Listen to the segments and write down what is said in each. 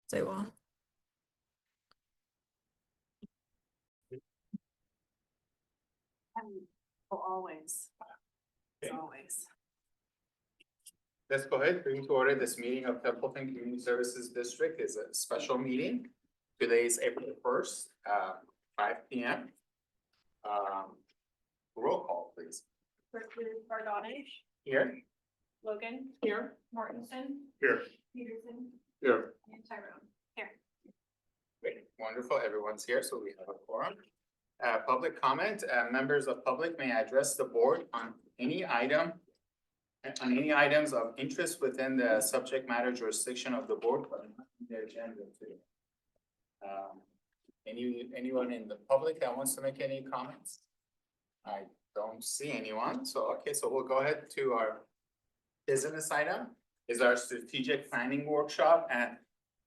Say well. Always. Okay. Always. Let's go ahead, bring to order this meeting of Templeton Community Services District is a special meeting. Today is April 1st, 5 p.m. Roll call, please. Bardavich, Here. Logan. Here. Mortensen. Here. Peterson. Here. And Tyrone. Here. Great, wonderful, everyone's here, so we have a quorum. Public comment, members of public may address the board on any item. On any items of interest within the subject matter jurisdiction of the board, but not in the agenda today. Anyone in the public that wants to make any comments? I don't see anyone, so okay, so we'll go ahead to our business item, is our strategic planning workshop, and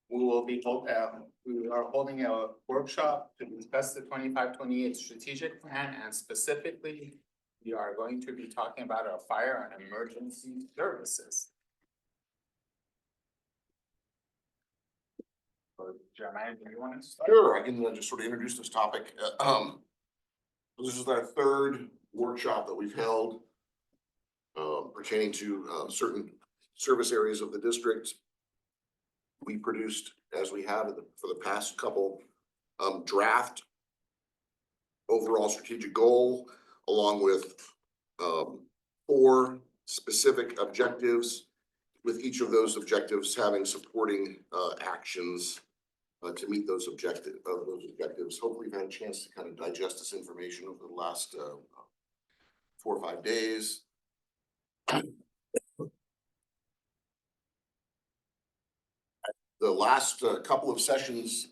we are holding a workshop to discuss the 25-28 strategic plan, and specifically, we are going to be talking about our fire and emergency services. So, Jeremiah, do you want to start? Sure, I can just sort of introduce this topic. This is our third workshop that we've held pertaining to certain service areas of the district. We produced, as we have for the past couple, draft overall strategic goal, along with 4 specific objectives, with each of those objectives having supporting actions to meet those objectives. Hopefully you've had a chance to kind of digest this information over the last 4 or 5 days. The last couple of sessions,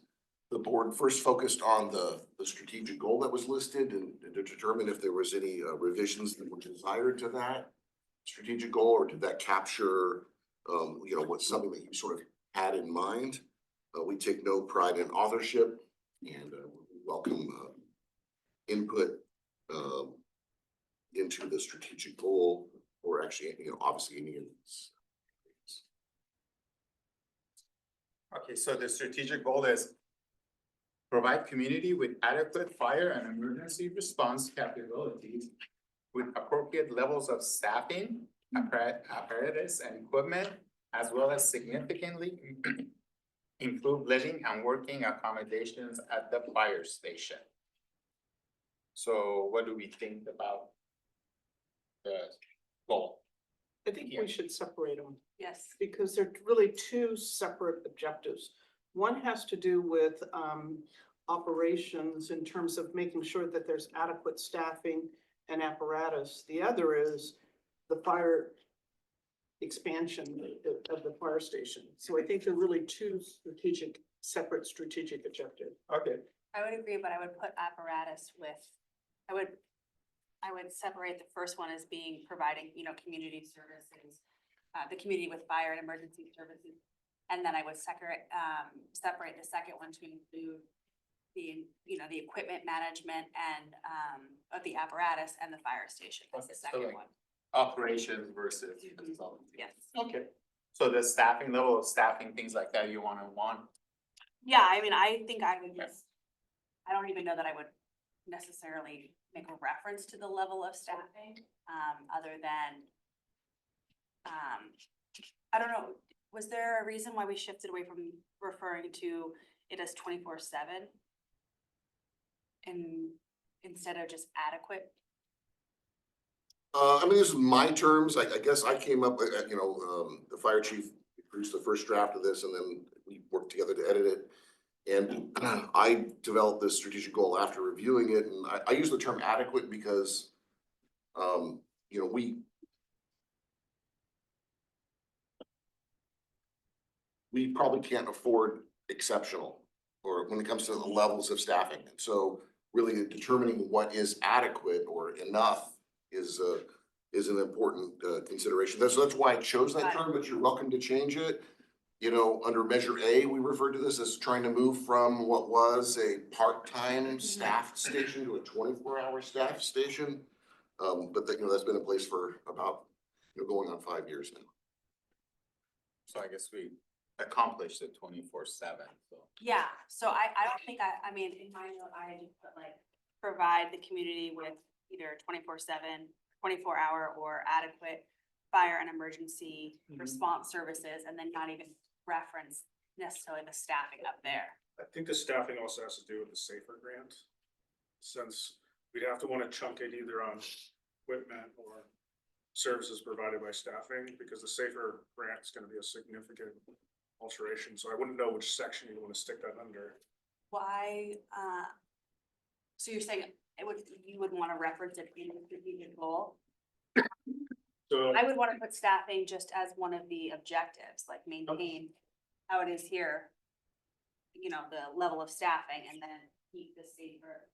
the board first focused on the strategic goal that was listed and to determine if there was any revisions that were desired to that strategic goal, or did that capture, what's something that you sort of had in mind. We take no pride in authorship, and we welcome input into the strategic goal, or actually, obviously any of these. Okay, so the strategic goal is provide community with adequate fire and emergency response capabilities with appropriate levels of staffing, apparatus and equipment, as well as significantly improve living and working accommodations at the fire station. So what do we think about the goal? I think we should separate them Yes. because they're really 2 separate objectives. One has to do with operations in terms of making sure that there's adequate staffing and apparatus. The other is the fire expansion of the fire station. So I think they're really 2 separate strategic objectives. Okay, I would agree, but I would put apparatus with, I would separate the first one as being providing, community services, the community with fire and emergency services. And then I would separate the second one to include the equipment management and of the apparatus and the fire station. That's the Okay, so second like- one. operations versus Mhm. consulting. Yes. Okay, so the staffing level of staffing, things like that, you want. Yeah, I mean, I think I would just, I don't even know that I would necessarily make a reference to the level of staffing, other than, I don't know, was there a reason why we shifted away from referring to it as 24/7? And instead of just adequate? I mean, this is my terms. I guess I came up with, the fire chief produced the first draft of this, and then we worked together to edit it. And I developed this strategic goal after reviewing it, and I use the term adequate because, we probably can't afford exceptional, or when it comes to the levels of staffing. And so really determining what is adequate or enough is an important consideration. That's why I chose that term, but you're welcome to change it. Under Measure A, we refer to this as trying to move from what was a part-time staffed station to a 24-hour staffed station. But that's been in place for about, going on 5 years now. So I guess we accomplish the 24/7, so. Yeah, so I don't think I mean, in my note, I just put like, provide the community with either 24/7, 24-hour or adequate fire and emergency response services, and then not even reference necessarily the staffing up there. I think the staffing also has to do with the SAFER grant. Since we'd have to wanna chunk it either on equipment or services provided by staffing, because the SAFER grant is gonna be a significant alteration, so I wouldn't know which section you wanna stick that under. Why, so you're saying you would wanna reference it in the strategic goal? So, I would wanna put staffing just as one of the objectives, like maintain how it is here. You know, the level of staffing and then keep the safer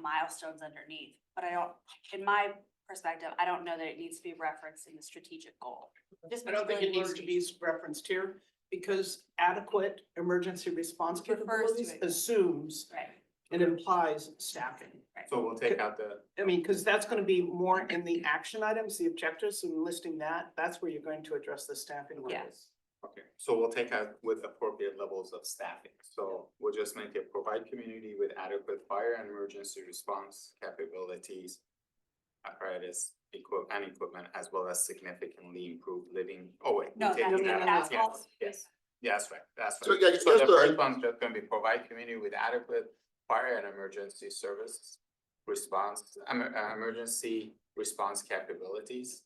milestones underneath. But I don't, in my perspective, I don't know that it needs to be referenced in the strategic goal. Just I don't think it needs to be referenced here because adequate emergency response Refers to capabilities it. assumes Right, and implies staffing. So we'll take out the, I mean, because that's gonna be more in the action items, the objectives and listing that, that's where you're going to address the staffing levels. Yes. okay, so we'll take out with appropriate levels of staffing. So we'll just make it provide community with adequate fire and emergency response capabilities, apparatus, equipment, as well as significantly improved living. Oh, wait. No, we're taking no, that no, out. that's all. Yes, yes, right, that's So, right. yeah, So the just, first one's just gonna be provide community with adequate fire and emergency service response, emergency response capabilities.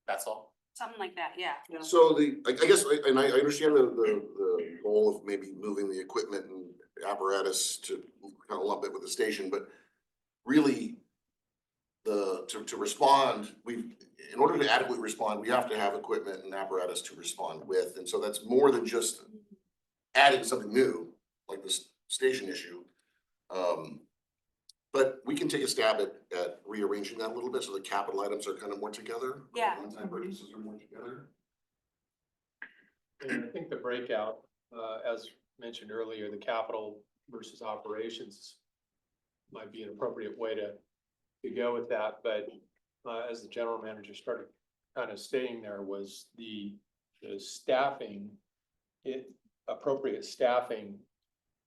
That's all. Something like that, yeah. So I guess, and I understand the goal of maybe moving the equipment and apparatus to kind of lump it with the station, but really to respond, in order to adequately respond, we have to have equipment and apparatus to respond with, and so that's more than just adding something new, like this station issue. But we can take a stab at rearranging that a little bit so the capital items are kind of more together. Yeah. One-time purchases are more together. And I think the breakout, as mentioned earlier, the capital versus operations might be an appropriate way to go with that, but as the general manager started kind of stating, there was the staffing, appropriate staffing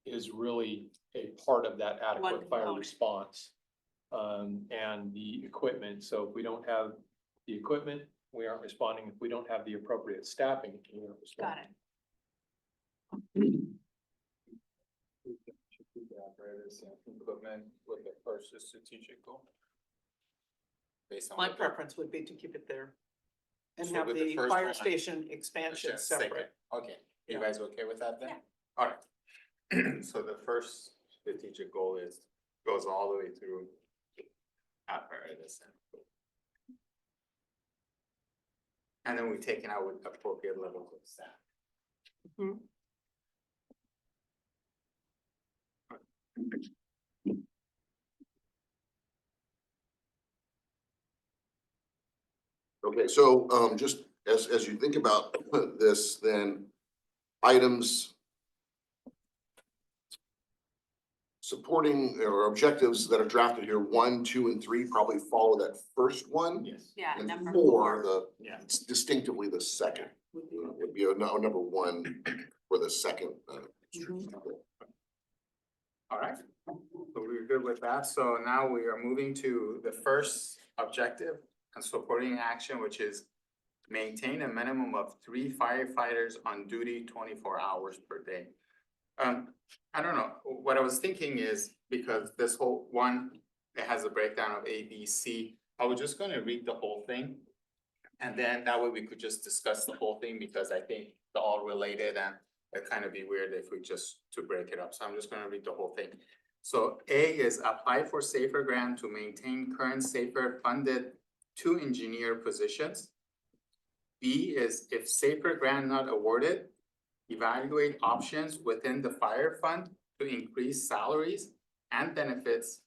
is really a part of that adequate fire component. response. And the equipment, so if we don't have the equipment, we aren't responding. If we don't have the appropriate staffing, we aren't Got responding. it. Equipment with the first strategic goal. Based on. My what- preference would be to keep it there. And So have with the the first fire one, station expansion Just second. separate. Okay, you Yeah. guys okay with that then? Yeah. Alright. So the first strategic goal goes all the way through apparatus and then we take it out with appropriate levels of staff. Mhm. Okay, so just as you think about this, then items supporting or objectives that are drafted here, 1, 2, and 3 probably follow that first one. Yes. Yeah, And number 4, four. Yeah. it's distinctively the second, Would be- would be a number 1 for the second. Alright, so we're good with that. So now we are moving to the first objective and supporting action, which is maintain a minimum of 3 firefighters on duty 24 hours per day. I don't know, what I was thinking is because this whole one, it has a breakdown of A, B, C. I was just gonna read the whole thing. And then that way we could just discuss the whole thing because I think they're all related and it'd kind of be weird if we just to break it up. So I'm just gonna read the whole thing. So A is apply for SAFER grant to maintain current SAFER funded 2 engineer positions. B is if SAFER grant not awarded, evaluate options within the fire fund to increase salaries and benefits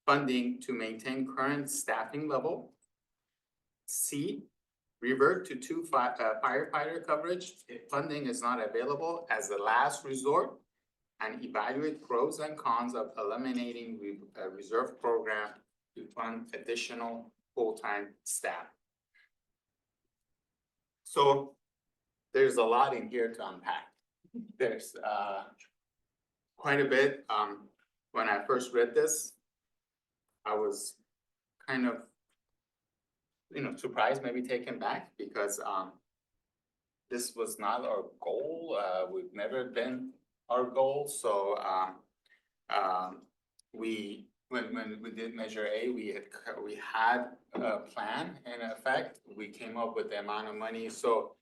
funding to maintain current staffing level. C, revert to 2 firefighter coverage if funding is not available as the last resort. And evaluate pros and cons of eliminating a reserve program to fund additional full-time staff. So there's a lot in here to unpack. There's quite a bit. When I first read this, I was kind of, surprised, maybe taken back, because this was not our goal. We've never been our goal, so when we did Measure A, we had a plan in effect. We came up with the amount of money, so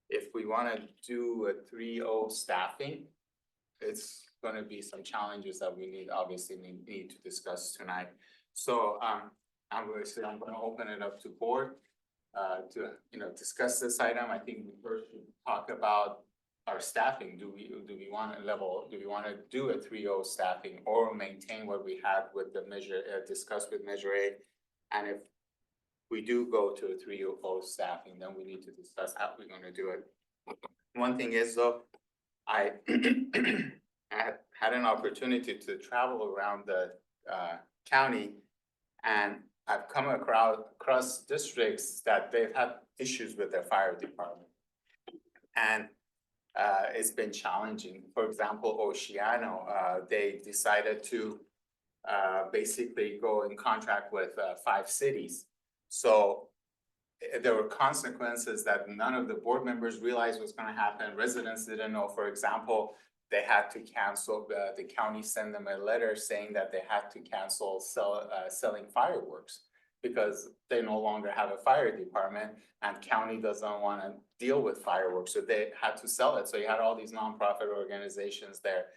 if we wanna do a 3-0 staffing, it's gonna be some challenges that we obviously need to discuss tonight. So, I'm gonna open it up to board, to, discuss this item. I think we first should talk about our staffing. Do we wanna do a 3-0 staffing or maintain what we had with the measure, discussed with Measure A? And if we do go to a 3-0 staffing, then we need to discuss how we're gonna do it. One thing is though, I had an opportunity to travel around the county, and I've come across districts that they've had issues with their fire department. And it's been challenging. For example, Oceano, they decided to basically go in contract with 5 cities. So there were consequences that none of the board members realized was gonna happen. Residents didn't know. For example, they had to cancel, the county sent them a letter saying that they had to cancel selling fireworks because they no longer have a fire department, and county doesn't wanna deal with fireworks, so they had to sell it. So you had all these nonprofit organizations there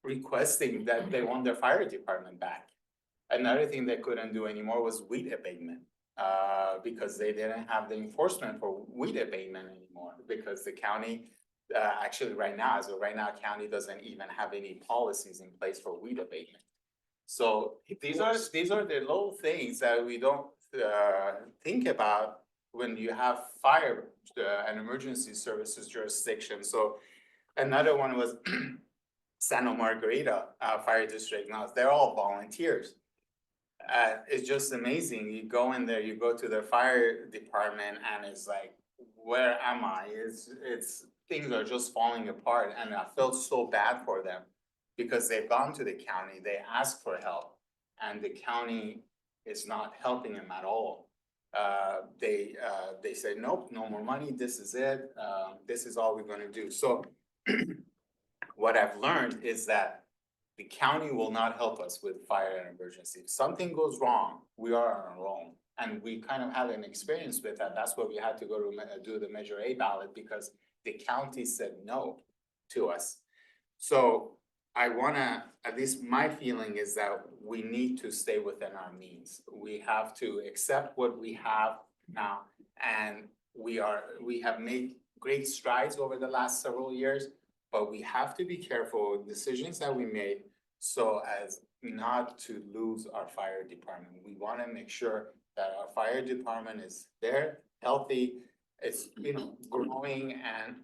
requesting that they want their fire department back. Another thing they couldn't do anymore was weed abatement, because they didn't have the enforcement for weed abatement anymore, because the county, actually right now, as of right now, county doesn't even have any policies in place for weed abatement. So these are the little things that we don't think about when you have fire and emergency services jurisdiction. So another one was Santa Margarita Fire District. Now, they're all volunteers. It's just amazing. You go in there, you go to the fire department, and it's like, where am I? It's things are just falling apart, and I felt so bad for them because they've gone to the county, they asked for help, and the county is not helping them at all. They said, nope, no more money, this is it, this is all we're gonna do. So what I've learned is that the county will not help us with fire and emergency. If something goes wrong, we are on our own. And we kind of had an experience with that. That's why we had to go to do the Measure A ballot, because the county said no to us. So I wanna, at least my feeling is that we need to stay within our means. We have to accept what we have now. And we have made great strides over the last several years, but we have to be careful with decisions that we made so as not to lose our fire department. We wanna make sure that our fire department is there, healthy, it's, growing, and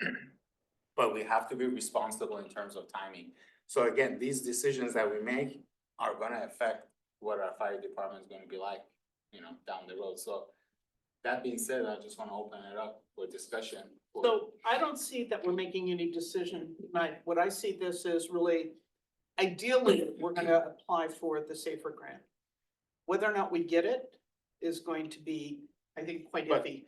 but we have to be responsible in terms of timing. So again, these decisions that we make are gonna affect what our fire department is gonna be like, down the road. So that being said, I just wanna open it up for discussion. So I don't see that we're making any decision tonight. What I see this is really, ideally, we're gonna apply for the SAFER grant. Whether or not we get it is going to be, I think, quite But- iffy.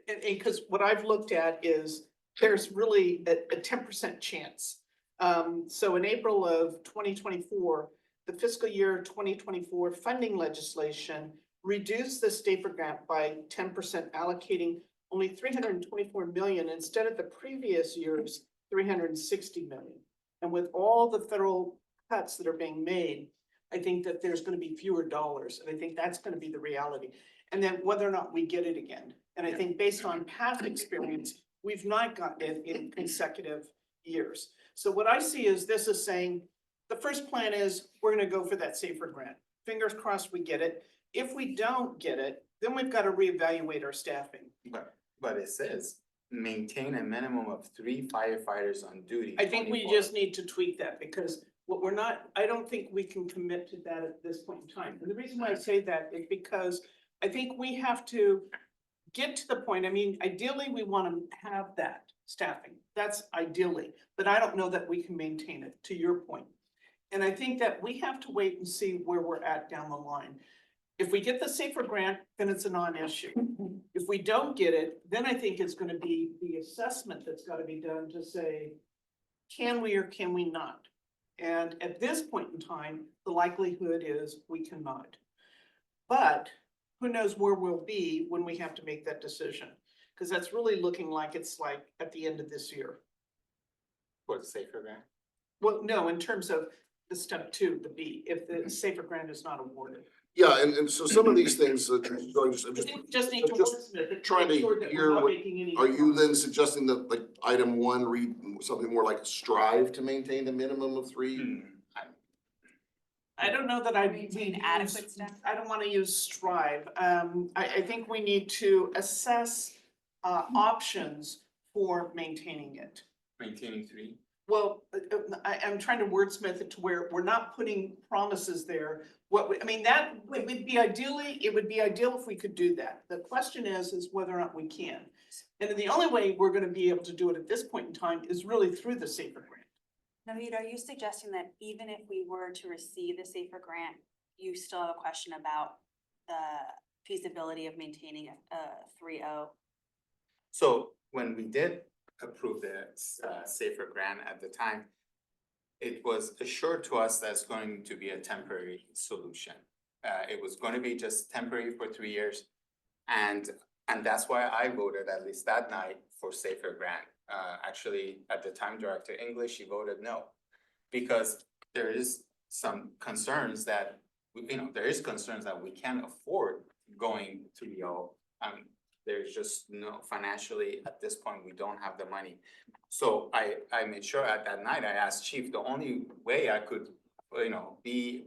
And because what I've looked at is there's really a 10% chance. So in April of 2024, the fiscal year 2024 funding legislation reduced the SAFER grant by 10%, allocating only 324 million instead of the previous year's 360 million. And with all the federal cuts that are being made, I think that there's gonna be fewer dollars, and I think that's gonna be the reality. And then whether or not we get it again. And I think based on past experience, we've not gotten it in consecutive years. So what I see is this is saying, the first plan is, we're gonna go for that SAFER grant. Fingers crossed we get it. If we don't get it, then we've got to reevaluate our staffing. But it says, maintain a minimum of 3 firefighters on duty. I think we 24. just need to tweak that, because what we're not, I don't think we can commit to that at this point in time. And the reason why I say that is because I think we have to get to the point, I mean, ideally, we want to have that staffing. That's ideally, but I don't know that we can maintain it, to your point. And I think that we have to wait and see where we're at down the line. If we get the SAFER grant, then it's a non-issue. If we don't get it, then I think it's gonna be the assessment that's gotta be done to say, can we or can we not? And at this point in time, the likelihood is we cannot. But who knows where we'll be when we have to make that decision? Because that's really looking like it's like at the end of this year. For the safer grant. Well, no, in terms of the step two, the B, if the SAFER grant is not awarded. Yeah, and so some of these things, so I'm just, I think we just need to just wordsmith it, trying to make sure that hear we're not what- making any. are you then suggesting that like item one, read something more like strive to maintain a minimum of three? I don't know that I Maintain would adequate use- staff. I don't wanna use strive. I think we need to assess options for maintaining it. Maintaining three. Well, I'm trying to wordsmith it to where we're not putting promises there. I mean, that would be ideally, it would be ideal if we could do that. The question is whether or not we can. And the only way we're gonna be able to do it at this point in time is really through the SAFER grant. Naveed, are you suggesting that even if we were to receive the SAFER grant, you still have a question about the feasibility of maintaining a 3.0? So when we did approve the safer grant at the time, it was assured to us that's going to be a temporary solution. It was going to be just temporary for 3 years. And that's why I voted, at least that night, for safer grant. Actually, at the time, Director English, she voted no. Because there is some concerns that, there is concerns that we can't afford going 3.0. There's just no, financially, at this point, we don't have the money. So I made sure at that night, I asked Chief, the only way I could, be,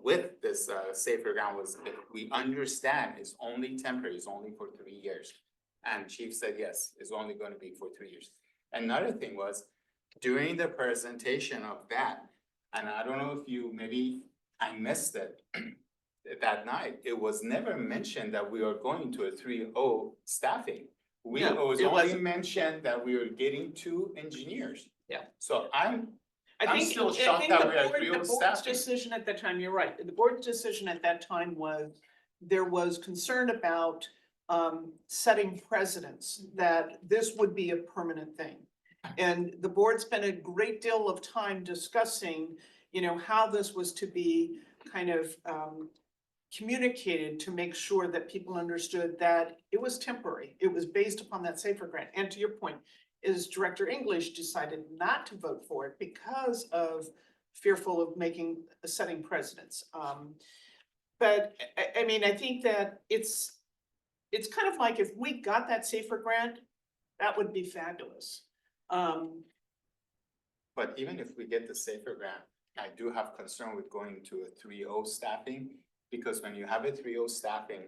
with this safer ground was if we understand it's only temporary, it's only for 3 years. And Chief said, yes, it's only gonna be for 3 years. Another thing was, during the presentation of that, and I don't know if maybe I missed it, that night, it was never mentioned that we are going to a 3.0 staffing. No, It was it only wasn't. mentioned that we were getting 2 engineers. Yeah. So I'm I think still I shocked think that the we are board- real the board's staffing. decision at that time, you're right, the board's decision at that time was, there was concern about setting precedents, that this would be a permanent thing. And the board spent a great deal of time discussing, how this was to be kind of communicated to make sure that people understood that it was temporary. It was based upon that safer grant. And to your point, is Director English decided not to vote for it because of fearful of setting precedents. But I mean, I think that it's kind of like if we got that safer grant, that would be fabulous. But even if we get the safer grant, I do have concern with going to a 3.0 staffing. Because when you have a 3.0 staffing,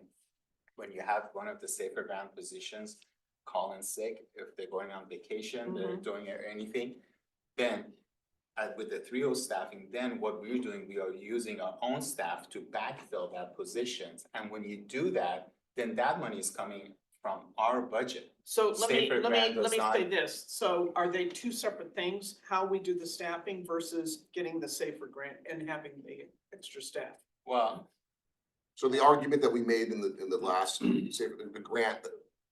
when you have one of the safer grant positions calling sick, if they're going on vacation, they're doing anything, then with the 3.0 staffing, then what we're doing, we are using our own staff to backfill that positions. And when you do that, then that money is coming from our budget. So Safer grant does let me not- say this, so are they two separate things, how we do the staffing versus getting the safer grant and having the extra staff? Well, So the argument that we made in the last safer, the grant,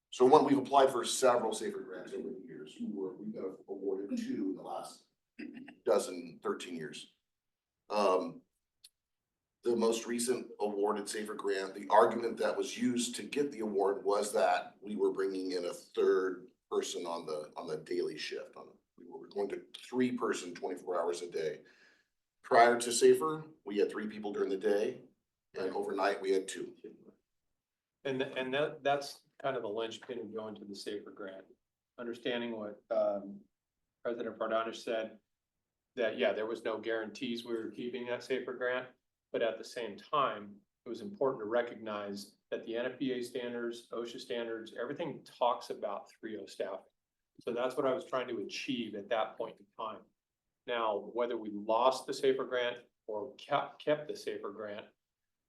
so one, we've applied for several safer grants over the years. We've got awarded 2 in the last 13 years. The most recent awarded safer grant, the argument that was used to get the award was that we were bringing in a third person on the daily shift. We were going to 3-person, 24 hours a day. Prior to safer, we had 3 people during the day, and overnight we had 2. And that's kind of the linchpin of going to the safer grant. Understanding what President Bardanish said, that, yeah, there was no guarantees we were keeping that safer grant. But at the same time, it was important to recognize that the NFPA standards, OSHA standards, everything talks about 3.0 staffing. So that's what I was trying to achieve at that point in time. Now, whether we lost the safer grant or kept the safer grant,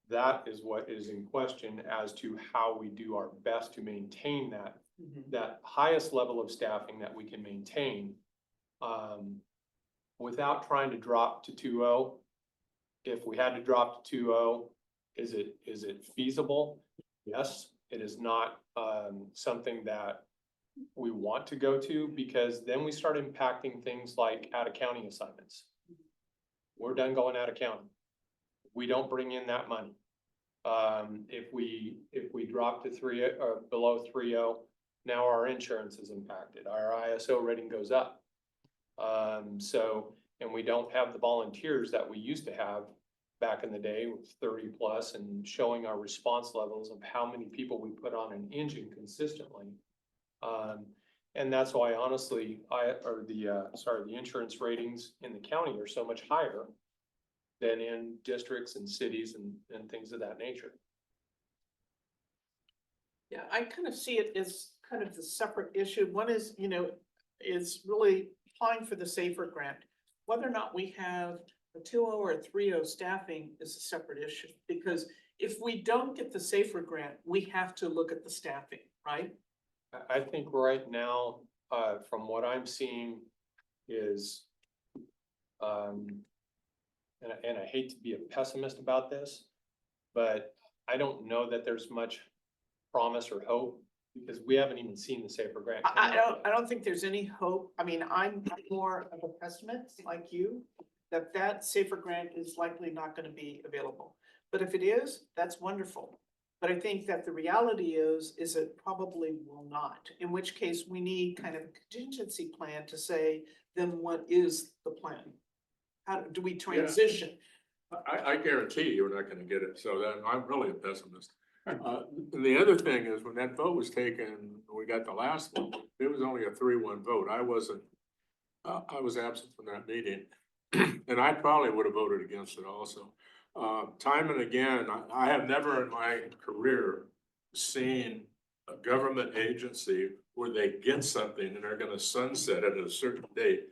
that is what is in question as to how we do our best to maintain that, that highest level of staffing that we can maintain. Without trying to drop to 2.0. If we had to drop to 2.0, is it feasible? Yes, it is not, something that we want to go to, because then we start impacting things like out of county assignments. We're done going out of county. We don't bring in that money. If we drop to 3 or below 3.0, now our insurance is impacted, our ISO rating goes up. And we don't have the volunteers that we used to have back in the day with 30 plus, and showing our response levels of how many people we put on an engine consistently. And that's why honestly, the insurance ratings in the county are so much higher than in districts and cities and things of that nature. Yeah, I kind of see it as kind of the separate issue. One is, is really applying for the SAFER grant. Whether or not we have a 2.0 or a 3.0 staffing is a separate issue, because if we don't get the SAFER grant, we have to look at the staffing, right? I think right now, from what I'm seeing is, and I hate to be a pessimist about this, but I don't know that there's much promise or hope, because we haven't even seen the SAFER grant. come I out don't, I don't think there's any hope. I mean, I'm more of a pessimist like you, that SAFER grant is likely not gonna be available. But if it is, that's wonderful. But I think that the reality is it probably will not, in which case we need kind of a contingency plan to say, then what is the plan? How do we transition? I guarantee you're not gonna get it, so then I'm really a pessimist. The other thing is, when that vote was taken, we got the last one, it was only a 3-1 vote. I wasn't, I was absent from that meeting. And I probably would have voted against it also. Time and again, I have never in my career seen a government agency where they get something and they're gonna sunset it at a certain date,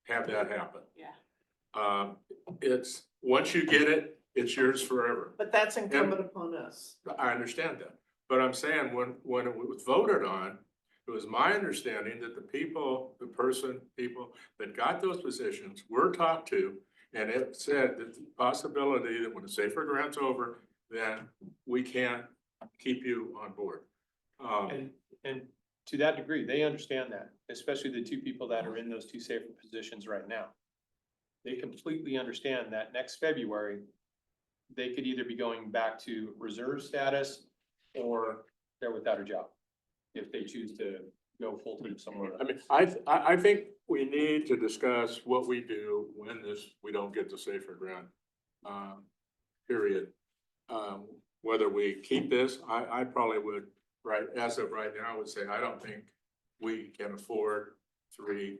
have that happen. Yeah. It's, once you get it, it's yours forever. But that's incumbent upon us. I understand that, but I'm saying when it was voted on, it was my understanding that the people that got those positions were talked to. And it said that the possibility that when the SAFER grant's over, then we can't keep you on board. And to that degree, they understand that, especially the two people that are in those two SAFER positions right now. They completely understand that next February, they could either be going back to reserve status or they're without a job if they choose to go full time somewhere else. I mean, I think we need to discuss what we do when we don't get the SAFER grant, period. Whether we keep this, I probably would, right, as of right now, would say, I don't think we can afford 3.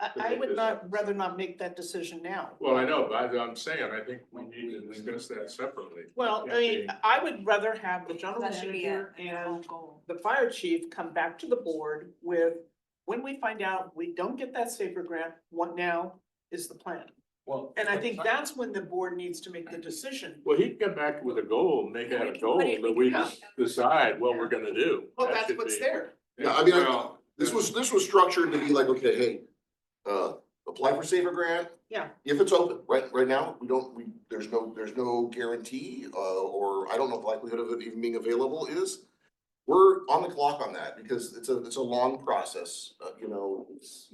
I would rather not make that decision now. Well, I know, but I'm saying, I think we need to discuss that separately. Well, I mean, I would rather have the general That should be manager a whole and goal. the fire chief come back to the board with, when we find out we don't get that SAFER grant, what now is the plan? Well, And I think that's when the board needs to make the decision. Well, he can come back with a goal, make that a goal, that we decide what we're gonna do. Well, That that's should what's be- there. Yeah, I mean, Well, this was structured to be like, okay, hey, apply for SAFER grant. Yeah. If it's open, right now, there's no guarantee, or I don't know if the likelihood of it even being available is. We're on the clock on that because it's a long process, it's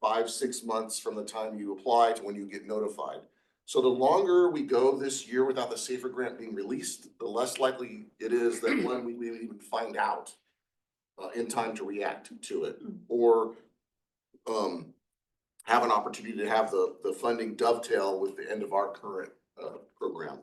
5-6 months from the time you apply to when you get notified. So the longer we go this year without the SAFER grant being released, the less likely it is that when we even find out in time to react to it, or have an opportunity to have the funding dovetail with the end of our current program.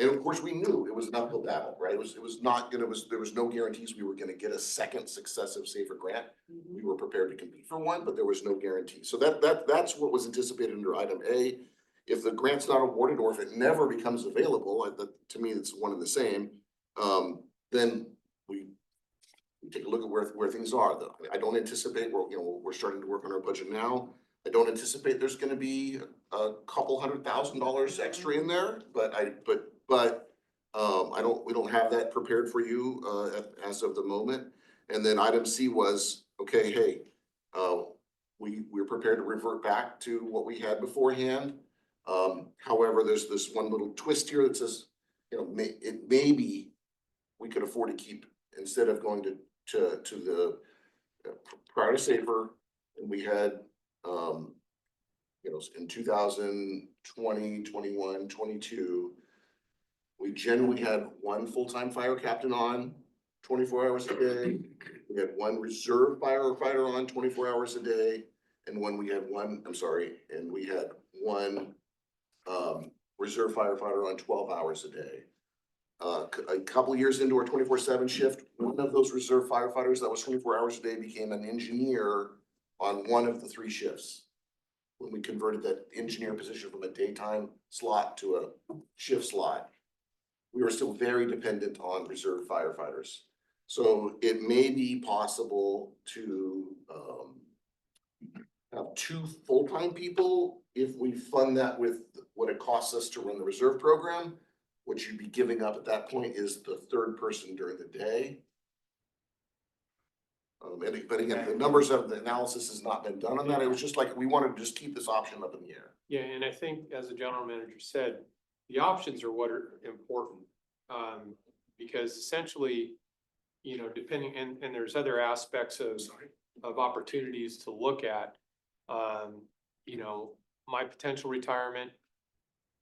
And of course, we knew it was an uphill battle, right? There was no guarantees we were gonna get a second successive SAFER grant. We were prepared to compete for one, but there was no guarantee. So that's what was anticipated under item A. If the grant's not awarded, or if it never becomes available, to me, it's one and the same, then we take a look at where things are. I don't anticipate, we're starting to work on our budget now. I don't anticipate there's gonna be a couple $100,000 extra in there, but we don't have that prepared for you, as of the moment. And then item C was, okay, hey, we're prepared to revert back to what we had beforehand. However, there's this one little twist here that says, you know, maybe we could afford to keep, instead of going to the prior to Safer, and we had, you know, in 2020, 21, 22, we generally had one full-time fire captain on 24 hours a day. We had one reserve firefighter on 24 hours a day. And when we had one, and we had one reserve firefighter on 12 hours a day. A couple years into our 24/7 shift, one of those reserve firefighters that was 24 hours a day became an engineer on one of the 3 shifts. When we converted that engineer position from a daytime slot to a shift slot, we were still very dependent on reserve firefighters. So it may be possible to have 2 full-time people if we fund that with what it costs us to run the reserve program. What you'd be giving up at that point is the 3rd person during the day. But again, the numbers of the analysis has not been done on that. It was just like, we wanted to just keep this option up in the air. Yeah, and I think as the general manager said, the options are what are important. Because essentially, you know, depending, and there's other aspects of opportunities to look at. You know, my potential retirement,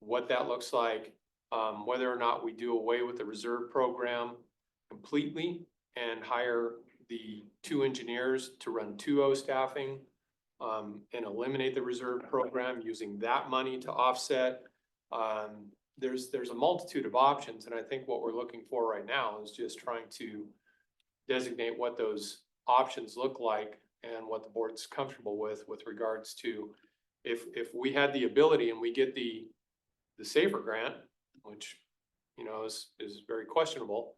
what that looks like, whether or not we do away with the reserve program completely and hire the 2 engineers to run 2O staffing, and eliminate the reserve program using that money to offset. There's a multitude of options, and I think what we're looking for right now is just trying to designate what those options look like and what the board's comfortable with regards to if we had the ability and we get the Safer grant, which, you know, is very questionable,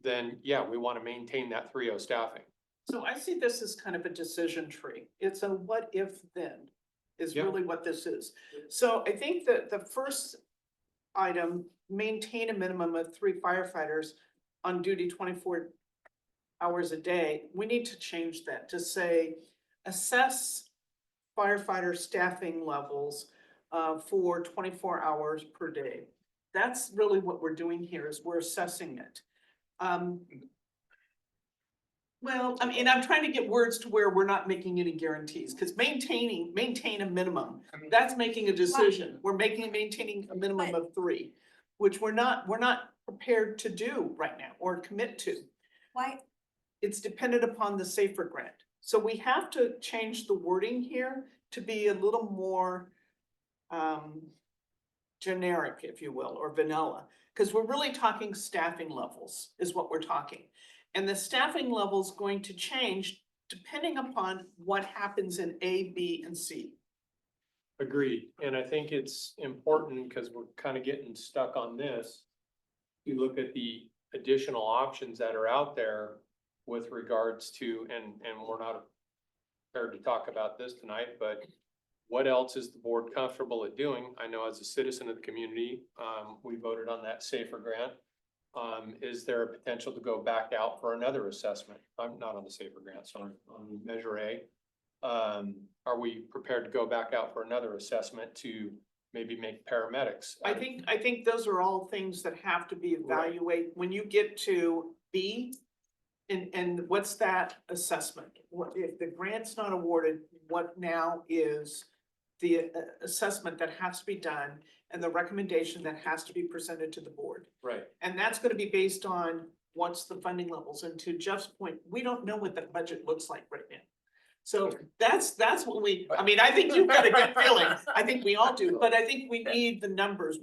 then yeah, we want to maintain that 3O staffing. So I see this as kind of a decision tree. It's a what if then is Yeah. really what this is. So I think that the first item, maintain a minimum of 3 firefighters on duty 24 hours a day. We need to change that to say, assess firefighter staffing levels for 24 hours per day. That's really what we're doing here, is we're assessing it. Well, I mean, I'm trying to get words to where we're not making any guarantees, because maintain a minimum, that's making a decision. We're maintaining a minimum of 3, which we're not prepared to do right now or commit to. Why, It's dependent upon the Safer grant. So we have to change the wording here to be a little more generic, if you will, or vanilla, because we're really talking staffing levels is what we're talking. And the staffing level is going to change depending upon what happens in A, B, and C. Agreed, and I think it's important because we're kind of getting stuck on this. You look at the additional options that are out there with regards to, and we're not prepared to talk about this tonight, but what else is the board comfortable at doing? I know as a citizen of the community, we voted on that Safer grant. Is there a potential to go back out for another assessment? I'm not on the Safer grant, sorry, on Measure A. Are we prepared to go back out for another assessment to maybe make paramedics? I think those are all things that have to be evaluated when you get to B. And what's that assessment? What if the grant's not awarded, what now is the assessment that has to be done and the recommendation that has to be presented to the board? Right, And that's gonna be based on what's the funding levels. And to Jeff's point, we don't know what the budget looks like right now. So that's what we, I mean, I think you've got a good feeling. I think we all do, but I think we need the numbers.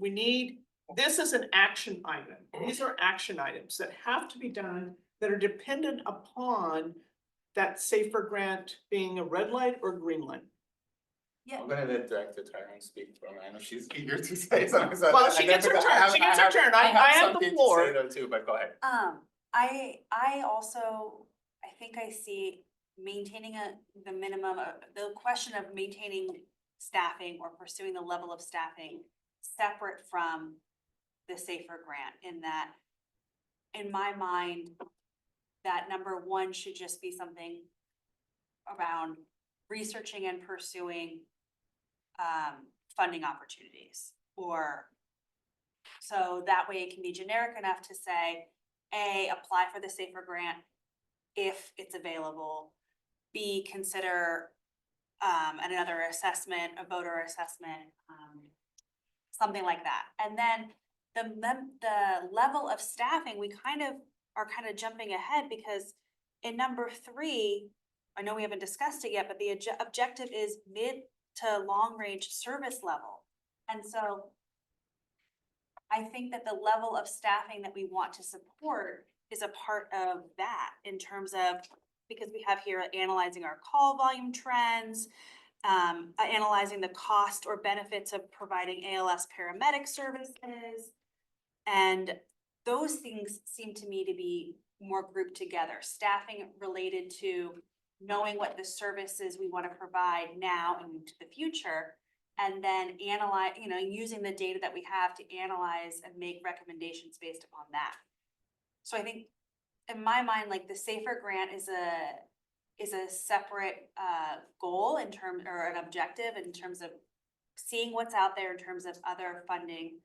This is an action item. These are action items that have to be done that are dependent upon that Safer grant being a red light or green light. I'm gonna let Director Tyrone speak for me. I know she's eager to say something. So Well, she gets her turn. She gets her turn. I have the floor. Something to say though too, but go ahead. I also, I think I see maintaining the minimum, the question of maintaining staffing or pursuing the level of staffing separate from the SAFER grant in that, in my mind, that number one should just be something around researching and pursuing funding opportunities, or so that way it can be generic enough to say, A, apply for the SAFER grant if it's available. B, consider another assessment, a voter assessment, something like that. And then the level of staffing, we are kind of jumping ahead, because in number 3, I know we haven't discussed it yet, but the objective is mid to long range service level. And so I think that the level of staffing that we want to support is a part of that, in terms of, because we have here analyzing our call volume trends, analyzing the cost or benefits of providing ALS paramedic services. And those things seem to me to be more grouped together. Staffing related to knowing what the services we want to provide now and into the future, and then analyze, using the data that we have to analyze and make recommendations based upon that. So I think, in my mind, like, the SAFER grant is a separate goal in terms, or an objective in terms of seeing what's out there in terms of other funding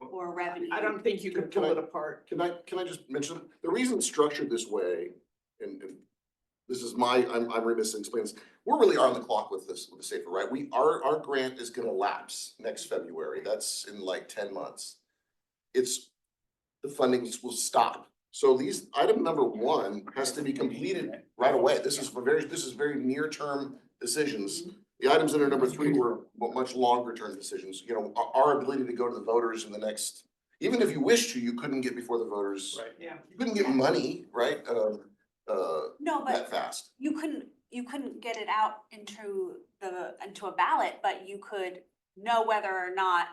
or revenue. I don't think you can pull it apart. Can I just mention, the reason it's structured this way, and this is I'm remiss in explaining this, we're really on the clock with this, with the SAFER, right? Our grant is gonna lapse next February, that's in like 10 months. The funding will stop. So item number 1 has to be completed right away. This is very near-term decisions. The items that are number 3 were much longer-term decisions. Our ability to go to the voters in the next, even if you wish to, you couldn't get before the voters. Right. Yeah. You couldn't get money, right? No, That but fast. you couldn't get it out into a ballot, but you could know whether or not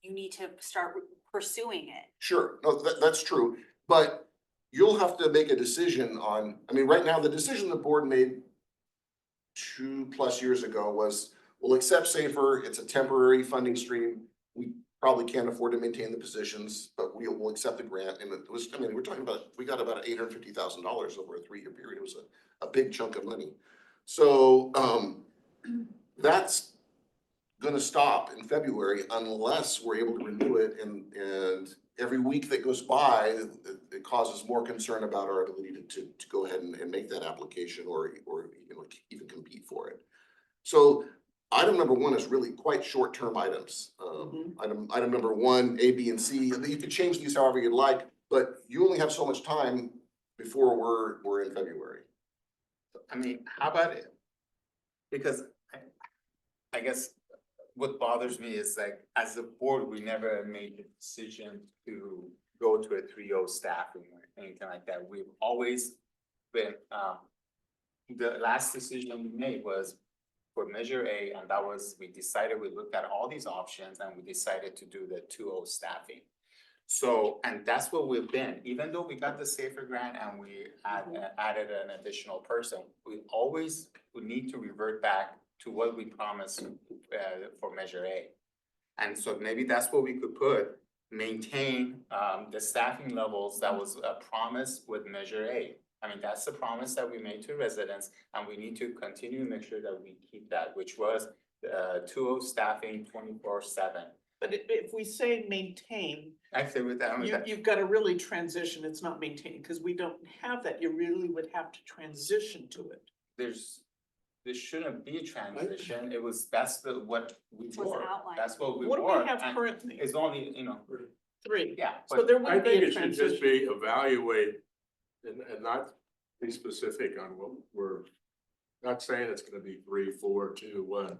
you need to start pursuing it. Sure, no, that's true, but you'll have to make a decision on, right now, the decision the board made 2+ years ago was, we'll accept SAFER, it's a temporary funding stream. We probably can't afford to maintain the positions, but we'll accept the grant, and it was, we're talking about, we got about $850,000 over a 3-year period. It was a big chunk of money. So, that's gonna stop in February unless we're able to renew it, and every week that goes by, it causes more concern about our ability to go ahead and make that application or even compete for it. So item number 1 is really quite short-term items. Item number 1, A, B, and C, and you can change these however you'd like, but you only have so much time before we're in February. How about it? Because I guess what bothers me is, like, as a board, we never made the decision to go to a 3-0 staffing or anything like that. We've always been, the last decision we made was for Measure A, and that was, we looked at all these options and we decided to do the 2-0 staffing. So, and that's what we've been, even though we got the SAFER grant and we added an additional person, we need to revert back to what we promised for Measure A. And so maybe that's what we could put, maintain the staffing levels that was a promise with Measure A. That's the promise that we made to residents, and we need to continue to make sure that we keep that, which was 2-0 staffing 24/7. But if we say maintain, I say with that, you've got to really transition. It's not maintain, because we don't have that. You really would have to transition to it. there shouldn't be a transition. That's what we Was were. outlined. That's what we What do were. we have and currently? It's only, 3. yeah, So but there I would be think a it should just transition. be evaluate and not be specific on what we're, not saying it's gonna be 3, 4, 2, 1.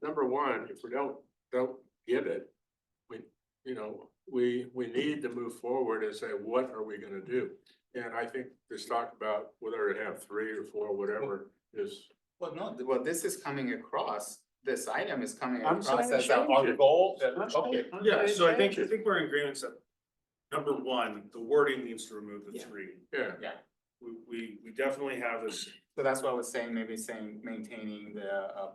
Number 1, if we don't get it, we need to move forward and say, what are we gonna do? And I think this talk about whether to have 3 or 4, whatever is. this is coming across, this item is coming I'm across saying as our change it. goal. I'm saying- Okay, I'm Yeah, saying so I think change it. we're in agreement that number 1, the wording needs to remove the Yeah. 3. Yeah, We definitely have this, so that's what I was saying, maybe maintaining the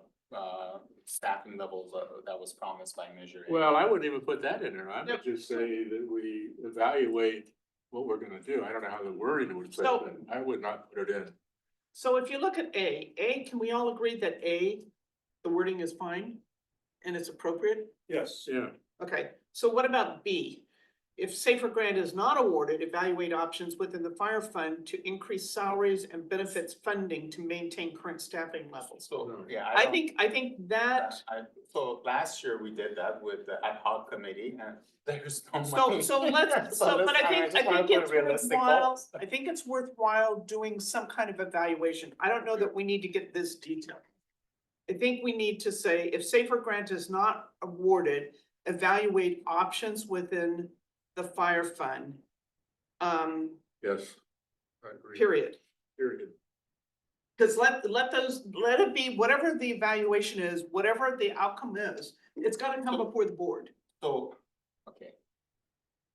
staffing levels that was promised by Measure A. Well, I wouldn't even put that in there. I would just say that we evaluate what we're gonna do. I don't know how the wording would say So- that. I would not put it in. So if you look at A, can we all agree that A, the wording is fine and it's appropriate? Yes. Yeah, Okay, so what about B? If Safer Grant is not awarded, evaluate options within the fire fund to increase salaries and benefits funding to maintain current staffing levels. So, yeah. I don't- think that, So last year we did that with the ad hoc committee and there's no so, money. so let's, So so, this but I time think, just I wanna think put it's realistic worthwhile, goals. I think it's worthwhile doing some kind of evaluation. I don't know that we need to get this detailed. I think we need to say, if Safer Grant is not awarded, evaluate options within the fire fund. yes. I agree. Period. Period. Cause let it be, whatever the evaluation is, whatever the outcome is, it's gotta come before the board. So, okay.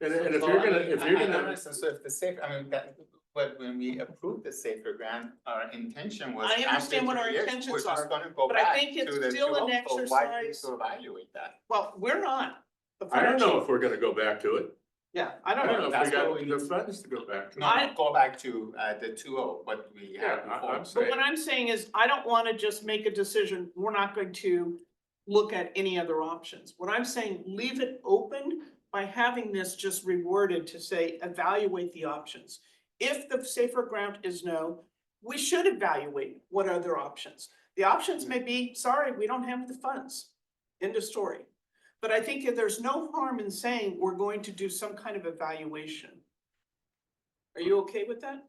And if So, you're I gonna, mean, if you're I don't gonna, understand. So if the safe, I mean, that, but when we approved the Safer Grant, our intention was. I understand what after our 3 years, intentions we're just are, gonna go but I back think it's to the still an 2.0. So why do we exercise. to evaluate that? Well, we're not. The I fire don't know chief- if we're gonna go back to it. Yeah, I I don't don't know. know if That's we got what we the need. funds to go back to. No, it. no, go back to the 2.0, what we Yeah, had before. I'm But saying, what I'm saying is, I don't wanna just make a decision, we're not going to look at any other options. What I'm saying, leave it open by having this just reworded to say, evaluate the options. If the Safer Grant is no, we should evaluate what other options. The options may be, sorry, we don't have the funds. End of story. But I think that there's no harm in saying we're going to do some kind of evaluation. Are you okay with that?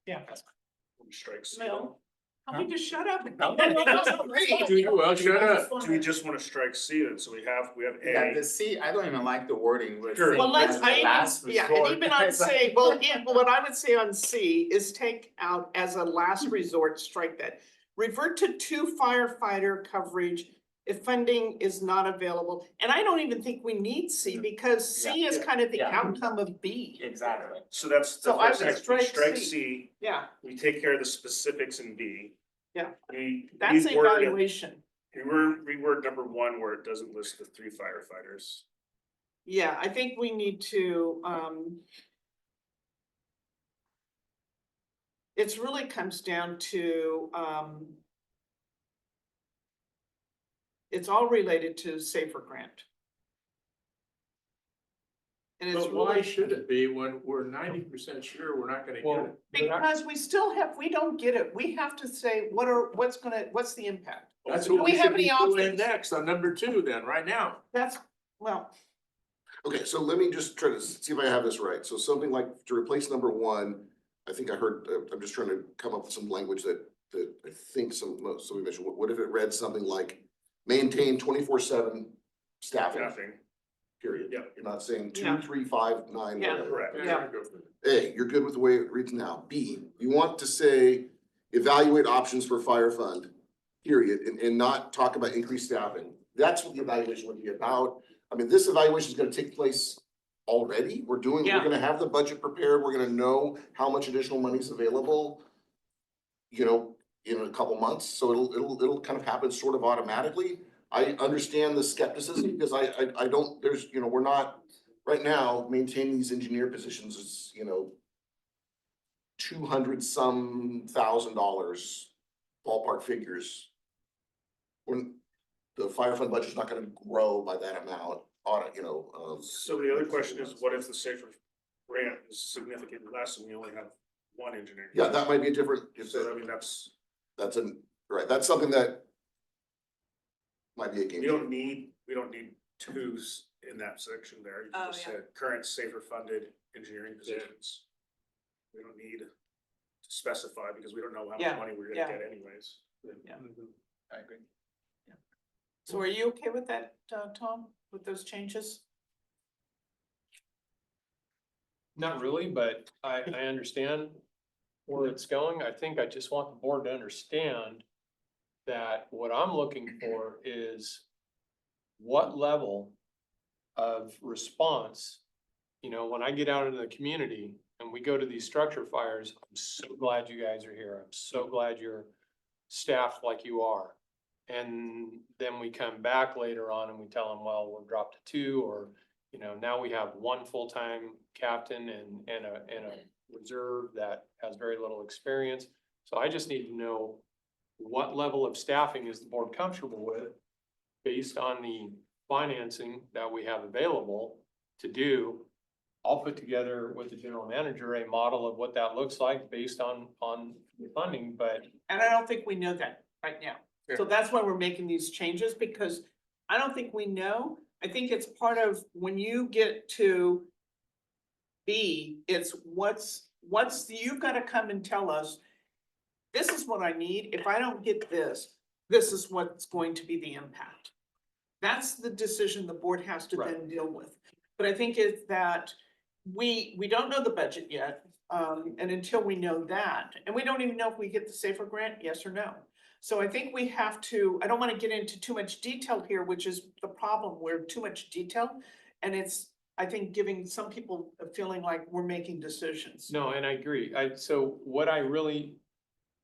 Yeah. Strike C. No. How about just shut up? No, no, no, no, no. well, shut up. Do we just wanna strike C then? So we have Yeah, A. the C, I don't even like the wording. We're Sure. saying Well, let's, as the I last even, yeah, resort. and even on It's like- C, well, yeah, but what I would say on C is take out as a last resort, strike that. Revert to 2 firefighter coverage if funding is not available. And I don't even think we need C because C is Yeah. kind of the Yeah. outcome of B. Exactly. So that's. So I that's would next. We strike Strike C. C, Yeah, we take care of the specifics in B. Yeah. We that's reword it- evaluation. reword number 1 where it doesn't list the 3 firefighters. Yeah, I think we need to, it's really comes down to, it's all related to Safer Grant. And it's But why really, should it be when we're 90% sure we're not gonna get Well, it? because we still have, we don't get it, we have to say, what's the impact? That's Do what we we have should be any doing options? next on number 2 then, right now. That's, well, Okay, so let me just try to see if I have this right. So something like to replace number 1, I think I heard, I'm just trying to come up with some language that I think somebody mentioned. What if it read something like maintain 24/7 staffing, Staffing, period? Yeah. You're not saying 2, Yeah. 3, 5, 9, Yeah. whatever. correct. Yeah. Go for it. A, you're good with the way it reads now. B, you want to say evaluate options for fire fund, period, and not talk about increased staffing. That's what the evaluation would be about. I mean, this evaluation is gonna take place already. We're Yeah. gonna have the budget prepared. We're gonna know how much additional money is available, you know, in a couple months. So it'll kind of happen sort of automatically. I understand the skepticism because I don't, there's, we're not, right now, maintaining these engineer positions is, $200-some-thousand ballpark figures. When the fire fund budget's not gonna grow by that amount, So the other question is, what if the Safer Grant is significantly less and we only have 1 engineer? yeah, that might be a different, So I mean, that's, right, that's something that might be a game we changer. don't need 2s in that section there. You Oh, just yeah. said current safer funded engineering positions. We don't need to specify because we don't know how Yeah, much money we're yeah. gonna get anyways. I agree. so are you okay with that, Tom, with those changes? Not really, but I understand where it's going. I think I just want the board to understand that what I'm looking for is what level of response, when I get out into the community and we go to these structure fires, I'm so glad you guys are here. I'm so glad you're staffed like you are. And then we come back later on and we tell them, well, we're dropped to two, or, you know, now we have one full-time captain and a reserve that has very little experience. So I just need to know what level of staffing is the board comfortable with based on the financing that we have available to do. I'll put together with the general manager a model of what that looks like based on the funding, but And I don't think we know that right now. So that's why we're making these changes, because I don't think we know. I think it's part of when you get to B, it's you've gotta come and tell us, this is what I need. If I don't get this, this is what's going to be the impact. That's the decision the board has to then deal with. But I think it's that we don't know the budget yet. And until we know that, and we don't even know if we get the SAFER grant, yes or no. So I think we have to, I don't wanna get into too much detail here, which is the problem, where too much detail. And it's, I think, giving some people a feeling like we're making decisions. no, and I agree. So what I really